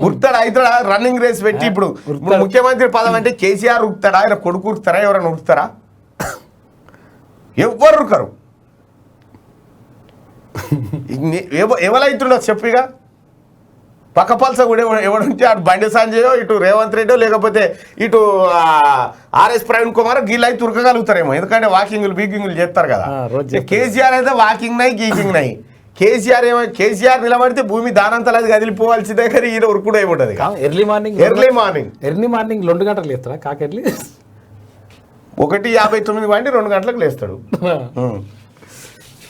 ఉరుకుతాడా అవుతాడా రన్నింగ్ రేస్ పెట్టి ఇప్పుడు ముఖ్యమంత్రి పదం అంటే కేసీఆర్ ఉరుకుతాడా ఆయన కొడుకు ఉరుకుతారా ఎవరైనా ఉరుకుతారా ఎవరు ఉరకరు ఎవరైతుండో చెప్పిగా పక్కపల్స కూడా ఎవడుంటే అటు బండి సంజయో ఇటు రేవంత్ రెడ్డో లేకపోతే ఇటు ఆర్ఎస్ ప్రవీణ్ కుమార్ గీళ్ళు అయితే ఉరకగలుగుతారేమో ఎందుకంటే వాకింగ్లు బీకింగ్లు చేస్తారు కదా కేసీఆర్ అయితే వాకింగ్ నై గీకింగ్ నై కేసీఆర్ నిలబడితే భూమి దానంతలా కదిలిపోవాల్సిందే కానీ ఈయన ఉరుకుడు ఏముంటది ఎర్లీ మార్నింగ్ 2 గంటలకు లేస్తారా కాకెర్లీ 1:59 వండి 2 గంటలకు లేస్తాడు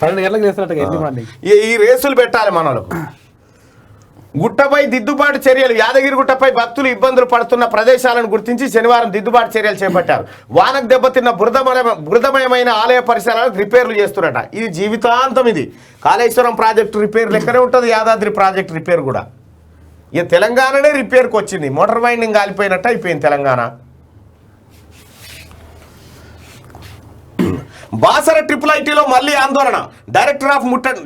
12 గంటలకు లేస్తారట ఎర్లీ మార్నింగ్ ఈ రేసులు పెట్టాలి మనలకు గుట్టపై దిద్దుబాటు చర్యలు యాదగిరి గుట్టపై భక్తులు ఇబ్బందులు పడుతున్న ప్రదేశాలను గుర్తించి శనివారం దిద్దుబాటు చర్యలు చేపట్టారు వానకు దెబ్బతిన్న బురదమయమైన ఆలయ పరిసరాలకు రిపేర్లు చేస్తున్నట ఇది జీవితాంతం ఇది కాళేశ్వరం ప్రాజెక్టు రిపేర్ లెక్కనే ఉంటుంది యాదాద్రి ప్రాజెక్టు రిపేర్ కూడా ఇక తెలంగాణనే రిపేర్కి వచ్చింది మోటార్ వైండింగ్ కాలిపోయినట్టు అయిపోయింది తెలంగాణ బాసర IIITలో మళ్ళీ ఆందోళన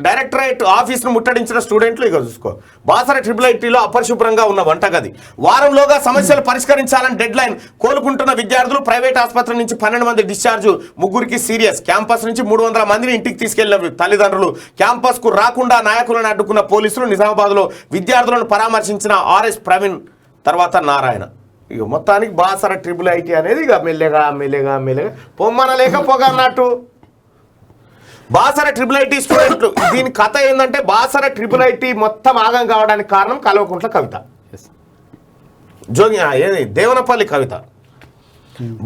డైరెక్టరేట్ ఆఫీస్ను ముట్టడించిన స్టూడెంట్లు ఇక చూసుకో బాసర IIITలో అపరిశుభ్రంగా ఉన్న వంటగది వారంలోగా సమస్యలు పరిష్కరించాలని డెడ్ లైన్ కోలుకుంటున్న విద్యార్థులు ప్రైవేట్ ఆసుపత్రి నుంచి 12 మంది డిశ్చార్జ్ 3కి సీరియస్ క్యాంపస్ నుంచి 300 మందిని ఇంటికి తీసుకెళ్లిన తల్లిదండ్రులు క్యాంపస్కు రాకుండా నాయకులను అడ్డుకున్న పోలీసులు నిజామాబాద్లో విద్యార్థులను పరామర్శించిన ఆర్ఎస్ ప్రవీణ్ తర్వాత నారాయణ ఇక మొత్తానికి బాసర IIIT అనేది ఇక మెల్లగా పొమ్మన లేక పొగ అన్నట్టు బాసర IIIT స్టూడెంట్లు దీని కథ ఏంటంటే బాసర IIIT మొత్తం ఆగం కావడానికి కారణం కల్వకుంట్ల కవిత ఏది దేవనపల్లి కవిత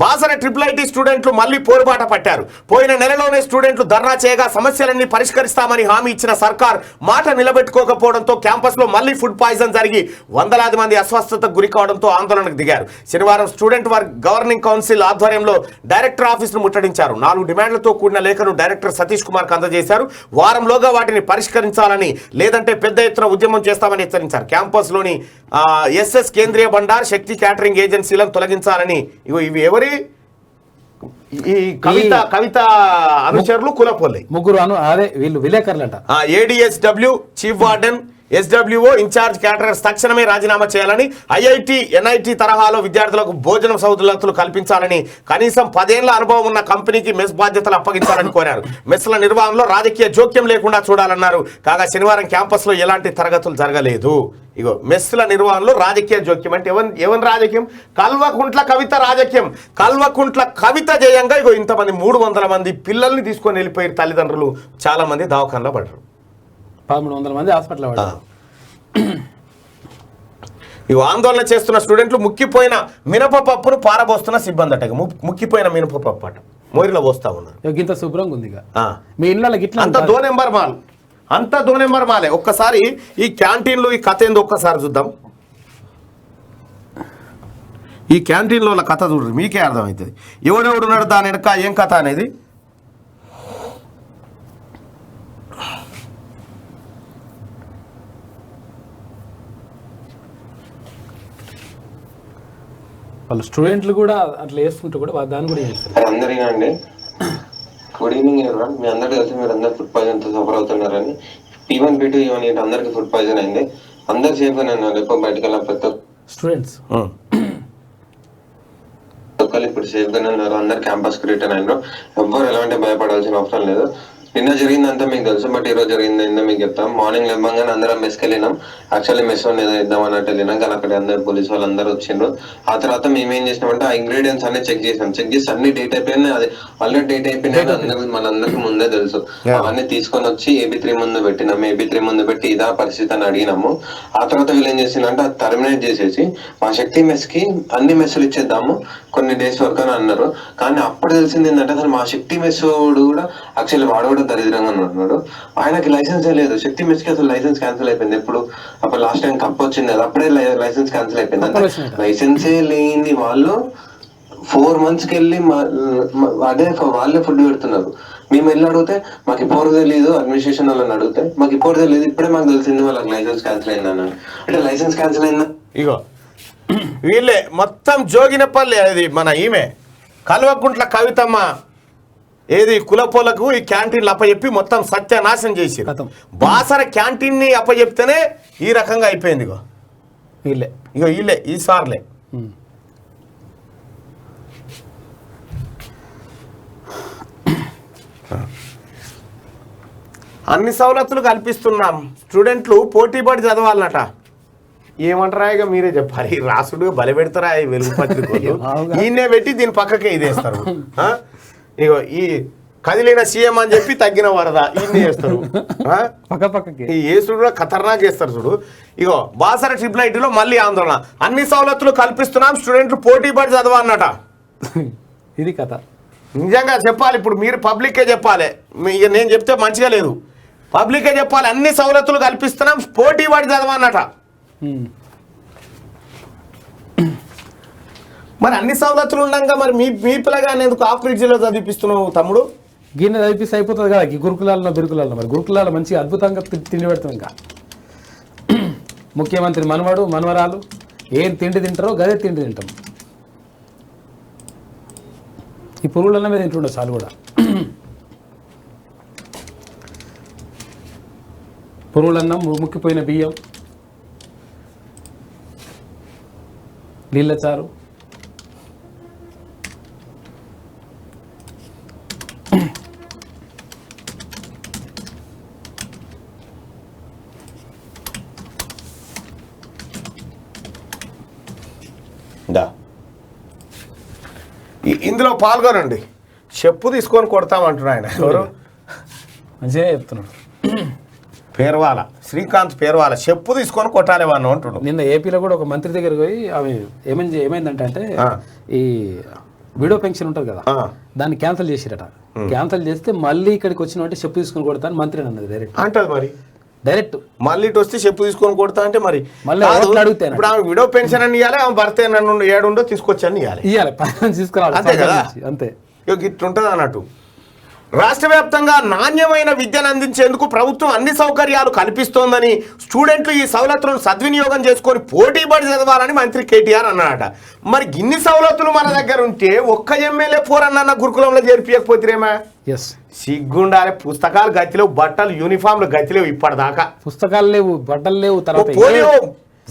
బాసర IIIT స్టూడెంట్లు మళ్ళీ పోరుబాట పట్టారు పోయిన నెలలోనే స్టూడెంట్లు ధర్నా చేయగా సమస్యలన్నీ పరిష్కరిస్తామని హామీ ఇచ్చిన సర్కార్ మాట నిలబెట్టుకోకపోవడంతో క్యాంపస్లో మళ్ళీ ఫుడ్ పాయిజన్ జరిగి వందలాది మంది అస్వస్థతకు గురి కావడంతో ఆందోళనకు దిగారు శనివారం స్టూడెంట్ గవర్నింగ్ కౌన్సిల్ ఆధ్వర్యంలో డైరెక్టర్ ఆఫీసును ముట్టడించారు 4 డిమాండ్లతో కూడిన లేఖను డైరెక్టర్ సతీష్ కుమార్కు అందజేశారు వారంలోగా వాటిని పరిష్కరించాలని లేదంటే పెద్ద ఎత్తున ఉద్యమం చేస్తామని హెచ్చరించారు క్యాంపస్లోని SS కేంద్రీయ బండార్ శక్తి క్యాటరింగ్ ఏజెన్సీలను తొలగించాలని ఇవి ఎవరి ఈ కవిత అనుచరులు కులపొల్లి ముగ్గురు అదే వీళ్ళు విలేకరులంట ADSW chief warden SWO in charge caterers తక్షణమే రాజీనామా చేయాలని IIT NIT తరహాలో విద్యార్థులకు భోజనం సౌలతులు కల్పించాలని కనీసం 10 ఏళ్ల అనుభవం ఉన్న కంపెనీకి మెస్ బాధ్యతలు అప్పగించాలని కోరారు మెస్ల నిర్వహణలో రాజకీయ జోక్యం లేకుండా చూడాలన్నారు కాగా శనివారం క్యాంపస్లో ఎలాంటి తరగతులు జరగలేదు ఇగో మెస్ల నిర్వహణలో రాజకీయ జోక్యం అంటే ఎవరి రాజకీయం కల్వకుంట్ల కవిత రాజకీయం కల్వకుంట్ల కవిత జయంగా ఇగో ఇంతమంది 300 మంది పిల్లల్ని తీసుకొని వెళ్ళిపోయారు తల్లిదండ్రులు చాలా మంది దవాఖానలో పడ్డారు 1300 మంది హాస్పిటల్ పడ్డారు ఇవి ఆందోళన చేస్తున్న స్టూడెంట్లు ముక్కిపోయిన మినపప్పును పారబోస్తున్న సిబ్బంది అట ముక్కిపోయిన మినపప్పు అట మోరిలో పోస్తా ఉన్నారు ఇంత శుభ్రంగా ఉంది మీ ఇళ్ళ గిట్లా అంత దో నెంబర్ మాలే ఒక్కసారి ఈ క్యాంటీన్లో ఈ కథ ఏందో ఒక్కసారి చూద్దాం ఈ క్యాంటీన్లో కథ చూడరు మీకే అర్థమవుతుంది ఎవడెవడున్నాడు దాని వెనక ఏం కథ అనేది వాళ్ళ స్టూడెంట్లు కూడా అట్లా వేసుకుంటూ కూడా దాన్ని కూడా చేస్తారు అందరికీ అండి గుడ్ ఈవినింగ్ ఎవరివన్ మీ అందరికీ తెలిసి మీరు అందరు ఫుడ్ పాయిజన్ తో సఫర్ అవుతున్నారని P1 P2 E1 అందరికి ఫుడ్ పాయిజన్ అయింది అందరు సేఫ్ అని అన్నారు ఎక్కువ బయటకు వెళ్ళిన ప్రతి స్టూడెంట్స్ ఒక్కరు ఇప్పుడు సేఫ్ గానే ఉన్నారు అందరు క్యాంపస్ కి రిటర్న్ అయినారు ఎవ్వరు ఎలాంటి భయపడాల్సిన అవసరం లేదు నిన్న జరిగిందంతా మీకు తెలుసు, బట్ ఈ రోజు జరిగింది ఏందో మీకు చెప్తాం. మార్నింగ్ లేవగానే అందరం మెస్కి వెళ్ళినాం. యాక్చువల్లీ మెస్ ఏదో ఇద్దాం అన్నట్టు వెళ్ళినాం, కానీ అక్కడ అందరు పోలీస్ వాళ్ళందరూ వచ్చిండ్రు. ఆ తర్వాత మేము ఏం చేసినామంటే ఆ ఇంగ్రీడియంట్స్ అన్ని చెక్ చేసి అన్ని డేట్ అయిపోయినాయి. అది ఆల్రెడీ డేట్ అయిపోయినాయి మనందరికి ముందే తెలుసు. అవన్నీ తీసుకొని వచ్చి AB3 ముందు పెట్టినాం. AB3 ముందు పెట్టి ఇదా పరిస్థితి అని అడిగినాము. ఆ తర్వాత వీళ్ళు ఏం చేసిందంటే అది టర్మినేట్ చేసేసి మా శక్తి మెస్ కి అన్ని మెస్సులు ఇచ్చేద్దాము కొన్ని డేస్ వరకు అని అన్నారు. కానీ అప్పుడు తెలిసింది ఏంటంటే అసలు మా శక్తి మెస్ కూడా యాక్చువల్లీ వాడు కూడా దరిద్రంగా ఉన్నాడు. ఆయనకి లైసెన్సే లేదు. శక్తి మెస్ కి అసలు లైసెన్స్ క్యాన్సిల్ అయిపోయింది. ఎప్పుడు అప్పుడు లాస్ట్ టైం కప్ వచ్చింది కదా, అప్పుడే లైసెన్స్ క్యాన్సిల్ అయిపోయింది. లైసెన్సే లేని వాళ్ళు 4 months కి వెళ్ళి అదే వాళ్ళే ఫుడ్ పెడుతున్నారు. మేము వెళ్ళి అడిగితే మాకు ఇప్పుడు తెలియదు, అడ్మినిస్ట్రేషన్ వాళ్ళని అడిగితే మాకు ఇప్పుడు తెలియదు, ఇప్పుడే మాకు తెలిసింది వాళ్ళకి లైసెన్స్ క్యాన్సిల్ అయిందని. అంటే లైసెన్స్ క్యాన్సిల్ అయిందా? ఇగో వీళ్ళే మొత్తం జోగినపల్లి, అది మన ఈమె కల్వకుంట్ల కవితమ్మ ఏది కులపోలకు ఈ క్యాంటీన్లు అప్పచెప్పి మొత్తం సత్యనాశనం చేసి బాసర క్యాంటీన్ని అప్పచెప్తేనే ఈ రకంగా అయిపోయింది. వీళ్ళే ఈసార్లే అన్ని సౌలతులు కల్పిస్తున్నాం, స్టూడెంట్లు పోటీపడి చదవాలన్నట. ఏమంటారా ఇక మీరే చెప్పాలి. రాసుడు బలి పెడతారా ఈ వెలుగు పత్రికలు? ఈయనే పెట్టి దీని పక్కకే ఇదేస్తారు. ఇగో ఈ కదిలిన సీఎం అని చెప్పి తగ్గిన వరద ఈయన చేస్తారు. ఈ ఏసుడు కూడా ఖతర్నాక్ చేస్తారు చూడు. ఇగో బాసర ట్రిపుల్ మళ్ళీ ఆందోళన, అన్ని సౌలతులు కల్పిస్తున్నాం, స్టూడెంట్లు పోటీపడి చదవాలన్నట. ఇది కథ. నిజంగా చెప్పాలి, ఇప్పుడు మీరు పబ్లిక్కే చెప్పాలి. ఇక నేను చెప్తే మంచిగా లేదు, పబ్లిక్కే చెప్పాలి. అన్ని సౌలతులు కల్పిస్తున్నాం, పోటీపడి చదవన్నట. మరి అన్ని సౌలతులు ఉండగా మరి మీ పిల్లగానే ఎందుకు ఆఫ్రిడ్జ్లో చదివిపిస్తున్నావు తమ్ముడు? గిన్నె చదివిస్తే అయిపోతుంది కదా గురుకులాల్లో బిరుకులాల్లో. మరి గురుకులాల్లో మంచిగా అద్భుతంగా తిండి పెడతాం. ఇంకా ముఖ్యమంత్రి మనవడు మనవరాలు ఏం తిండి తింటారో గదే తిండి తింటాం. ఈ పురుగులన్న మీద తింటుండవు చాలు కూడా. పురుగులన్నం, ముక్కిపోయిన బియ్యం, నీళ్ళ చారు, ఇందులో పాల్గొనండి. చెప్పు తీసుకొని కొడతామంటున్నా ఆయన. ఎవరు మంచిగా చెప్తున్నాడు. పేర్వాల శ్రీకాంత్ పేర్వాల చెప్పు తీసుకొని కొట్టాలి వాడిని అంటున్నాడు. నిన్న ఏపీలో కూడా ఒక మంత్రి దగ్గరికి పోయి ఆమె ఏమైందంటే ఈ విడో పెన్షన్ ఉంటుంది కదా, దాన్ని క్యాన్సిల్ చేసిరట. క్యాన్సిల్ చేస్తే మళ్ళీ ఇక్కడికి వచ్చిన చెప్పు తీసుకొని కొడతా అని మంత్రి అన్నది డైరెక్ట్ అంటది. మరి డైరెక్ట్ మళ్ళీ ఇటు వస్తే చెప్పు తీసుకొని కొడతా అంటే మరి మళ్ళీ అడుగుతాను. ఇప్పుడు ఆమె విడో పెన్షన్ అని ఇవ్వాలి, ఆమె భర్త నన్ను ఏడుండో తీసుకొచ్చి అని ఇవ్వాలి తీసుకురావాలి. అంతే కదా, అంతే. ఇట్లుంటది అన్నట్టు. రాష్ట్ర వ్యాప్తంగా నాణ్యమైన విద్యను అందించేందుకు ప్రభుత్వం అన్ని సౌకర్యాలు కల్పిస్తోందని, స్టూడెంట్లు ఈ సవలతులను సద్వినియోగం చేసుకొని పోటీపడి చదవాలని మంత్రి కేటీఆర్ అన్నారట. మరి ఇన్ని సవలతులు మన దగ్గర ఉంటే ఒక్క ఎమ్మెల్యే పోరన్న గురుకులంలో చేర్పియకపోతేమా? సిగ్గుండాలి. పుస్తకాలు గతిలేవు, బట్టలు యూనిఫామ్లు గతిలేవు ఇప్పటిదాకా. పుస్తకాలు లేవు, బట్టలు లేవు. తర్వాత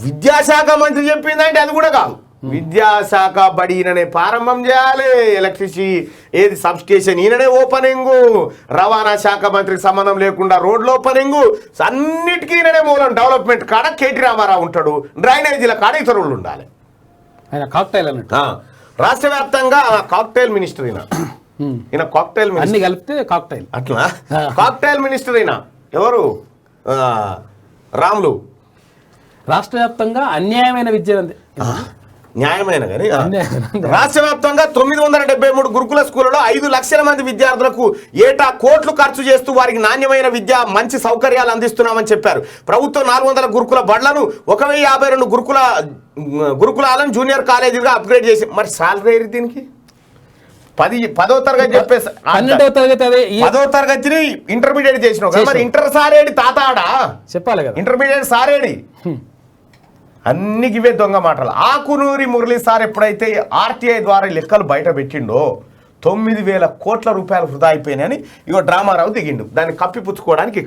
విద్యాశాఖ మంత్రి చెప్పిందంటే అది కూడా కాదు. విద్యాశాఖ బడి ఈయననే ప్రారంభం చేయాలి, ఎలక్ట్రిసిటీ ఏది సబ్స్టేషన్ ఈయననే ఓపెనింగ్, రవాణా శాఖ మంత్రికి సంబంధం లేకుండా రోడ్లు ఓపెనింగ్, అన్నిటికీ ఈయననే మూలం. డెవలప్మెంట్ కాడ కేటీ రామారావు ఉంటాడు, డ్రైనేజీల కాడ ఇతరులు ఉండాలి. ఆయన కాక్టైల్ అన్నట్టు రాష్ట్ర వ్యాప్తంగా కాక్టైల్ మినిస్టర్ ఈయన కాక్టైల్ అన్ని కలిపితే కాక్టైల్. అట్లా కాక్టైల్ మినిస్టర్ ఈయన ఎవరు? రాములు. రాష్ట్ర వ్యాప్తంగా అన్యాయమైన విద్య న్యాయమైన కానీ రాష్ట్ర వ్యాప్తంగా 973 గురుకుల స్కూళ్లలో 5 లక్షల మంది విద్యార్థులకు ఏటా కోట్లు ఖర్చు చేస్తూ వారికి నాణ్యమైన విద్య, మంచి సౌకర్యాలు అందిస్తున్నామని చెప్పారు. ప్రభుత్వం 400 గురుకుల బడులను 1052 గురుకులాలను జూనియర్ కాలేజీలుగా అప్గ్రేడ్ చేసి, మరి సాలరీ దీనికి 10వ తరగతి చెప్పేసి 10వ తరగతిని ఇంటర్మీడియట్ చేసినావు, మరి ఇంటర్ సారేడి తాతాడా చెప్పాలి కదా, ఇంటర్మీడియట్ సారేడి. అన్నికి ఇవే దొంగ మాటలు. ఆకునూరి మురళీ సార్ ఎప్పుడైతే ఆర్టీఐ ద్వారా లెక్కలు బయట పెట్టిండో 9,000 కోట్ల రూపాయలు వృధా అయిపోయినాయని ఇగో డ్రామారావు దిగిండు దాన్ని కప్పిపుచ్చుకోవడానికి.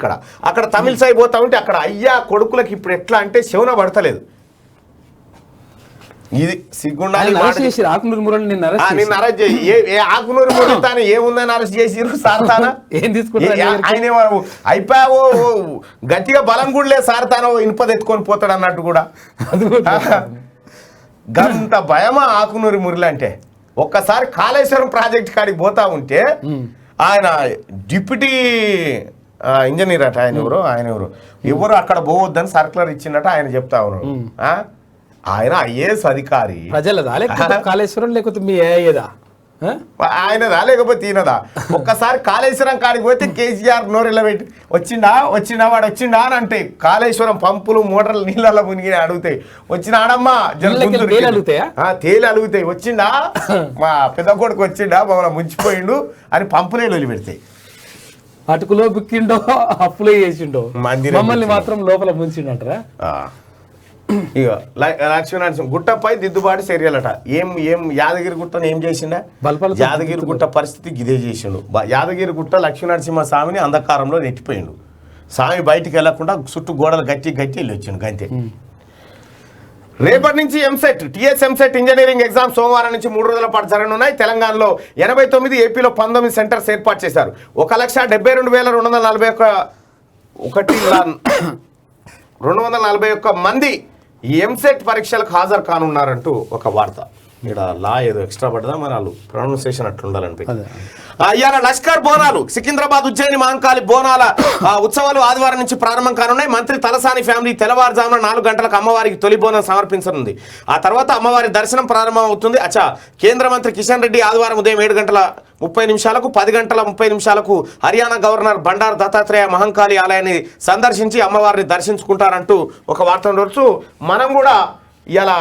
అక్కడ తమిళ సాయి పోతా ఉంటే అక్కడ అయ్యా కొడుకులకి ఇప్పుడు ఎట్లా అంటే శవన పడతలేదు. ఇది సిగ్గుండాలి ఆయన అరెస్ట్ చేసి ఆకునూరు మురళి నిన్న అరెస్ట్ చేసి నిన్ను అరెస్ట్ చేసి ఏ ఆకునూరు ముడతాను ఏముందని అరెస్ట్ చేసిర్రు సార్తానా ఏం తీసుకుంటారు ఆయన అయిపోయావో గట్టిగా బలం కూడా లేదు సార్తానో ఇనుపది ఎత్తుకొని పోతాడు అన్నట్టు కూడా అది కూడా గంత భయమా ఆకునూరి మురళి అంటే. ఒక్కసారి కాళేశ్వరం ప్రాజెక్ట్ కాడికి పోతా ఉంటే ఆయన డిప్యూటీ ఇంజనీర్ అట ఆయన ఎవరు అక్కడ పోవద్దని సర్కులర్ ఇచ్చిందట ఆయన చెప్తా ఉన్నారు. ఆయన ఐఏఎస్ అధికారి ప్రజలదా లేకపోతే కాళేశ్వరం లేకపోతే మీ ఏదా ఆయనదా లేకపోతే ఈయనదా. ఒక్కసారి కాళేశ్వరం కాడికి పోతే కేసీఆర్ నోరెళ్ళ పెట్టి వచ్చిండా వాడు వచ్చిండా అని అంటే కాళేశ్వరం పంపులు మోటార్లు నీళ్ళలో మునిగి అడుగుతాయి. వచ్చినాడమ్మా తేలి అడుగుతాయి వచ్చిండా మా పెద్ద కొడుకు వచ్చిండా మమ్మల్ని ముంచిపోయిండు అని పంపులే వదిలి పెడతాయి. అటుకులో బుక్కిండో అప్పులే చేసిండో మమ్మల్ని మాత్రం లోపల ముంచిండంటారా. ఇక లక్ష్మీనరసింహ గుట్టపై దిద్దుబాటు చర్యలట. ఏం యాదగిరి గుట్టను ఏం చేసిండా యాదగిరి గుట్ట పరిస్థితి ఇదే చేసిండు. యాదగిరి గుట్ట లక్ష్మీనరసింహ స్వామిని అంధకారంలో నెట్టిపోయిండు. స్వామి బయటికి వెళ్లకుండా చుట్టూ గోడలు గట్టి వెళ్ళి వచ్చిండు గంతే. రేపటి నుంచి టీఎస్ ఎంసెట్ ఇంజనీరింగ్ ఎగ్జామ్ సోమవారం నుంచి 3 రోజుల పాటు జరగనున్నాయి. తెలంగాణలో 89, ఏపీలో 19 సెంటర్స్ ఏర్పాటు చేశారు. 1,72,241 మంది ఎంసెట్ పరీక్షలకు హాజరు కానున్నారంటూ ఒక వార్త. ఇక్కడ లా ఏదో ఎక్స్ట్రా పడ్డదా మరి వాళ్ళు ప్రొనౌన్సియేషన్ అట్లుండాలనిపి. ఇవాళ లష్కర్ బోనాలు సికింద్రాబాద్ ఉజ్జయిని మహంకాళి బోనాల ఉత్సవాలు ఆదివారం నుంచి ప్రారంభం కానున్నాయి. మంత్రి తలసాని ఫ్యామిలీ తెల్లవారుజామున 4 గంటలకు అమ్మవారికి తొలి బోనం సమర్పించనుంది. ఆ తర్వాత అమ్మవారి దర్శనం ప్రారంభం అవుతుంది. కేంద్ర మంత్రి కిషన్ రెడ్డి ఆదివారం ఉదయం 7:30 10:30 హర్యానా గవర్నర్ బండారు దత్తాత్రేయ మహంకాళి ఆలయాన్ని సందర్శించి అమ్మవారిని దర్శించుకుంటారంటూ ఒక వార్త రోజు. మనం కూడా ఇలా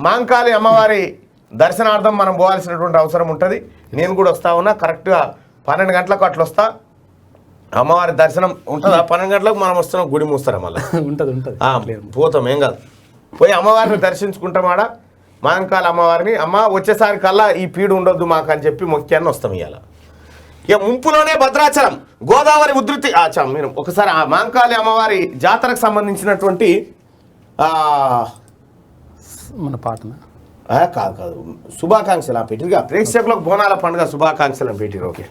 మహంకాళి అమ్మవారి దర్శనార్థం మనం పోవాల్సినటువంటి అవసరం ఉంటుంది. నేను కూడా వస్తా ఉన్నా. కరెక్ట్గా 12 గంటలకు అట్లా వస్తా. అమ్మవారి దర్శనం ఉంటుంది. 12 గంటలకు మనం వస్తున్నాం. గుడి మూస్తారా మళ్ళీ ఉంటుంది పోతాం ఏం కాదు. పోయి అమ్మవారిని దర్శించుకుంటాం. ఆడ మహంకాళి అమ్మవారిని అమ్మ వచ్చేసారి కల్లా ఈ పీడు ఉండొద్దు మాకు అని చెప్పి మొక్కాన్ని వస్తాం. ఇవాళ ఇక ముంపులోనే భద్రాచలం గోదావరి ఉధృతి. మీరు ఒకసారి ఆ మహంకాళి అమ్మవారి జాతరకు సంబంధించినటువంటి మన పాటన కాదు శుభాకాంక్షలు ఆ పెట్టిగా ప్రేక్షకులకు బోనాల పండుగ శుభాకాంక్షలు అని పెట్టిరు. ఓకే.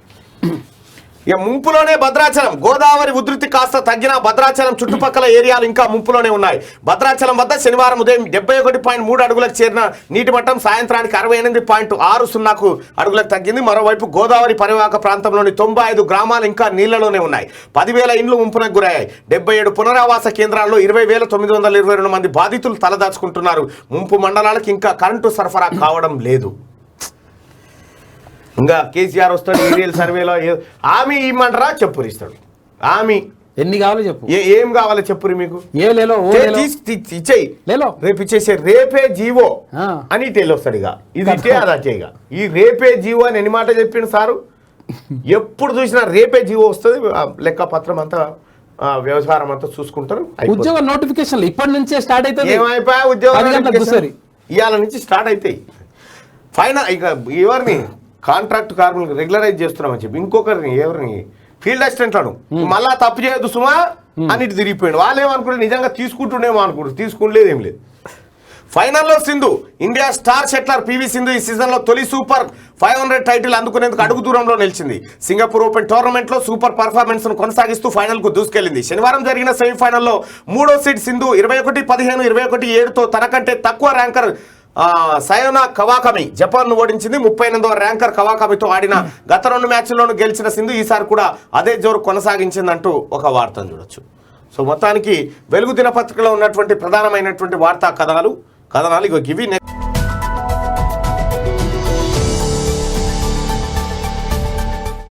ఇక ముంపులోనే భద్రాచలం గోదావరి ఉధృతి కాస్త తగ్గిన భద్రాచలం చుట్టుపక్కల ఏరియాలు ఇంకా ముంపులోనే ఉన్నాయి. భద్రాచలం వద్ద శనివారం ఉదయం 71.3 అడుగులకు చేరిన నీటి మట్టం సాయంత్రానికి 68.60 అడుగులకు తగ్గింది. మరోవైపు గోదావరి పరివాహక ప్రాంతంలోని 95 గ్రామాలు ఇంకా నీళ్లలోనే ఉన్నాయి. 10,000 ఇండ్లు ముంపునకు గురయ్యాయి. 77 పునరావాస కేంద్రాల్లో 20,922 మంది బాధితులు తలదాచుకుంటున్నారు. ముంపు మండలాలకు ఇంకా కరెంటు సరఫరా కావడం లేదు. ఇంకా కేసీఆర్ వస్తాడు ఏరియల్ సర్వేలో హామీ ఇమ్మంటారా చెప్పురు ఇస్తాడు. హామీ ఎన్ని కావాలో చెప్పు. ఏం కావాలో చెప్పురు మీకు ఇచ్చేయి రేపు ఇచ్చేసే రేపే జీవో అని ఇటు వస్తాడు. ఇక ఇది ఇటే అది అట్టేగా. ఈ రేపే జీవో అని ఎన్ని మాట చెప్పిండు సారు. ఎప్పుడు చూసినా రేపే జీవో వస్తుంది. లెక్క పత్రం అంతా వ్యవహారం అంతా చూసుకుంటారు. ఉద్యోగ నోటిఫికేషన్ ఇప్పటి నుంచే స్టార్ట్ అవుతుంది. ఏమైపోయా ఉద్యోగ ఇవాళ నుంచి స్టార్ట్ అవుతాయి. ఫైనల్ ఇక ఎవరిని కాంట్రాక్ట్ కార్మికులు రెగ్యులరైజ్ చేస్తున్నామని చెప్పి ఇంకొకరిని ఎవరిని ఫీల్డ్ అసిస్టెంట్లను మళ్ళా తప్పు చేయొద్దు సుమా అన్నిటి తిరిగిపోయాడు. వాళ్ళు ఏమనుకుంటారు నిజంగా తీసుకుంటుండేమో అనుకుంటారు. తీసుకుంటలేదు ఏం లేదు. ఫైనల్లో Sindhu India star shuttler PV Sindhu ఈ సీజన్లో తొలి సూపర్ 500 టైటిల్ అందుకునేందుకు అడుగు దూరంలో నిలిచింది. సింగపూర్ ఓపెన్ టోర్నమెంట్లో సూపర్ పర్ఫార్మెన్స్ ను కొనసాగిస్తూ ఫైనల్కు దూసుకెళ్లింది. శనివారం జరిగిన సెమీఫైనల్లో 3వ సీడ్ సింధు 21-15, 21-7తో తనకంటే తక్కువ ర్యాంకర్ సయోనా కవాకమి జపాన్ను ఓడించింది. 38వ ర్యాంకర్ కవాకమితో ఆడిన గత 2 మ్యాచ్ల్లోనూ గెలిచిన సింధు ఈసారి కూడా అదే జోరు కొనసాగించిందంటూ ఒక వార్తను చూడొచ్చు. సో మొత్తానికి వెలుగు దినపత్రికలో ఉన్నటువంటి ప్రధానమైనటువంటి వార్తా కథనాలు ఇగో గివి.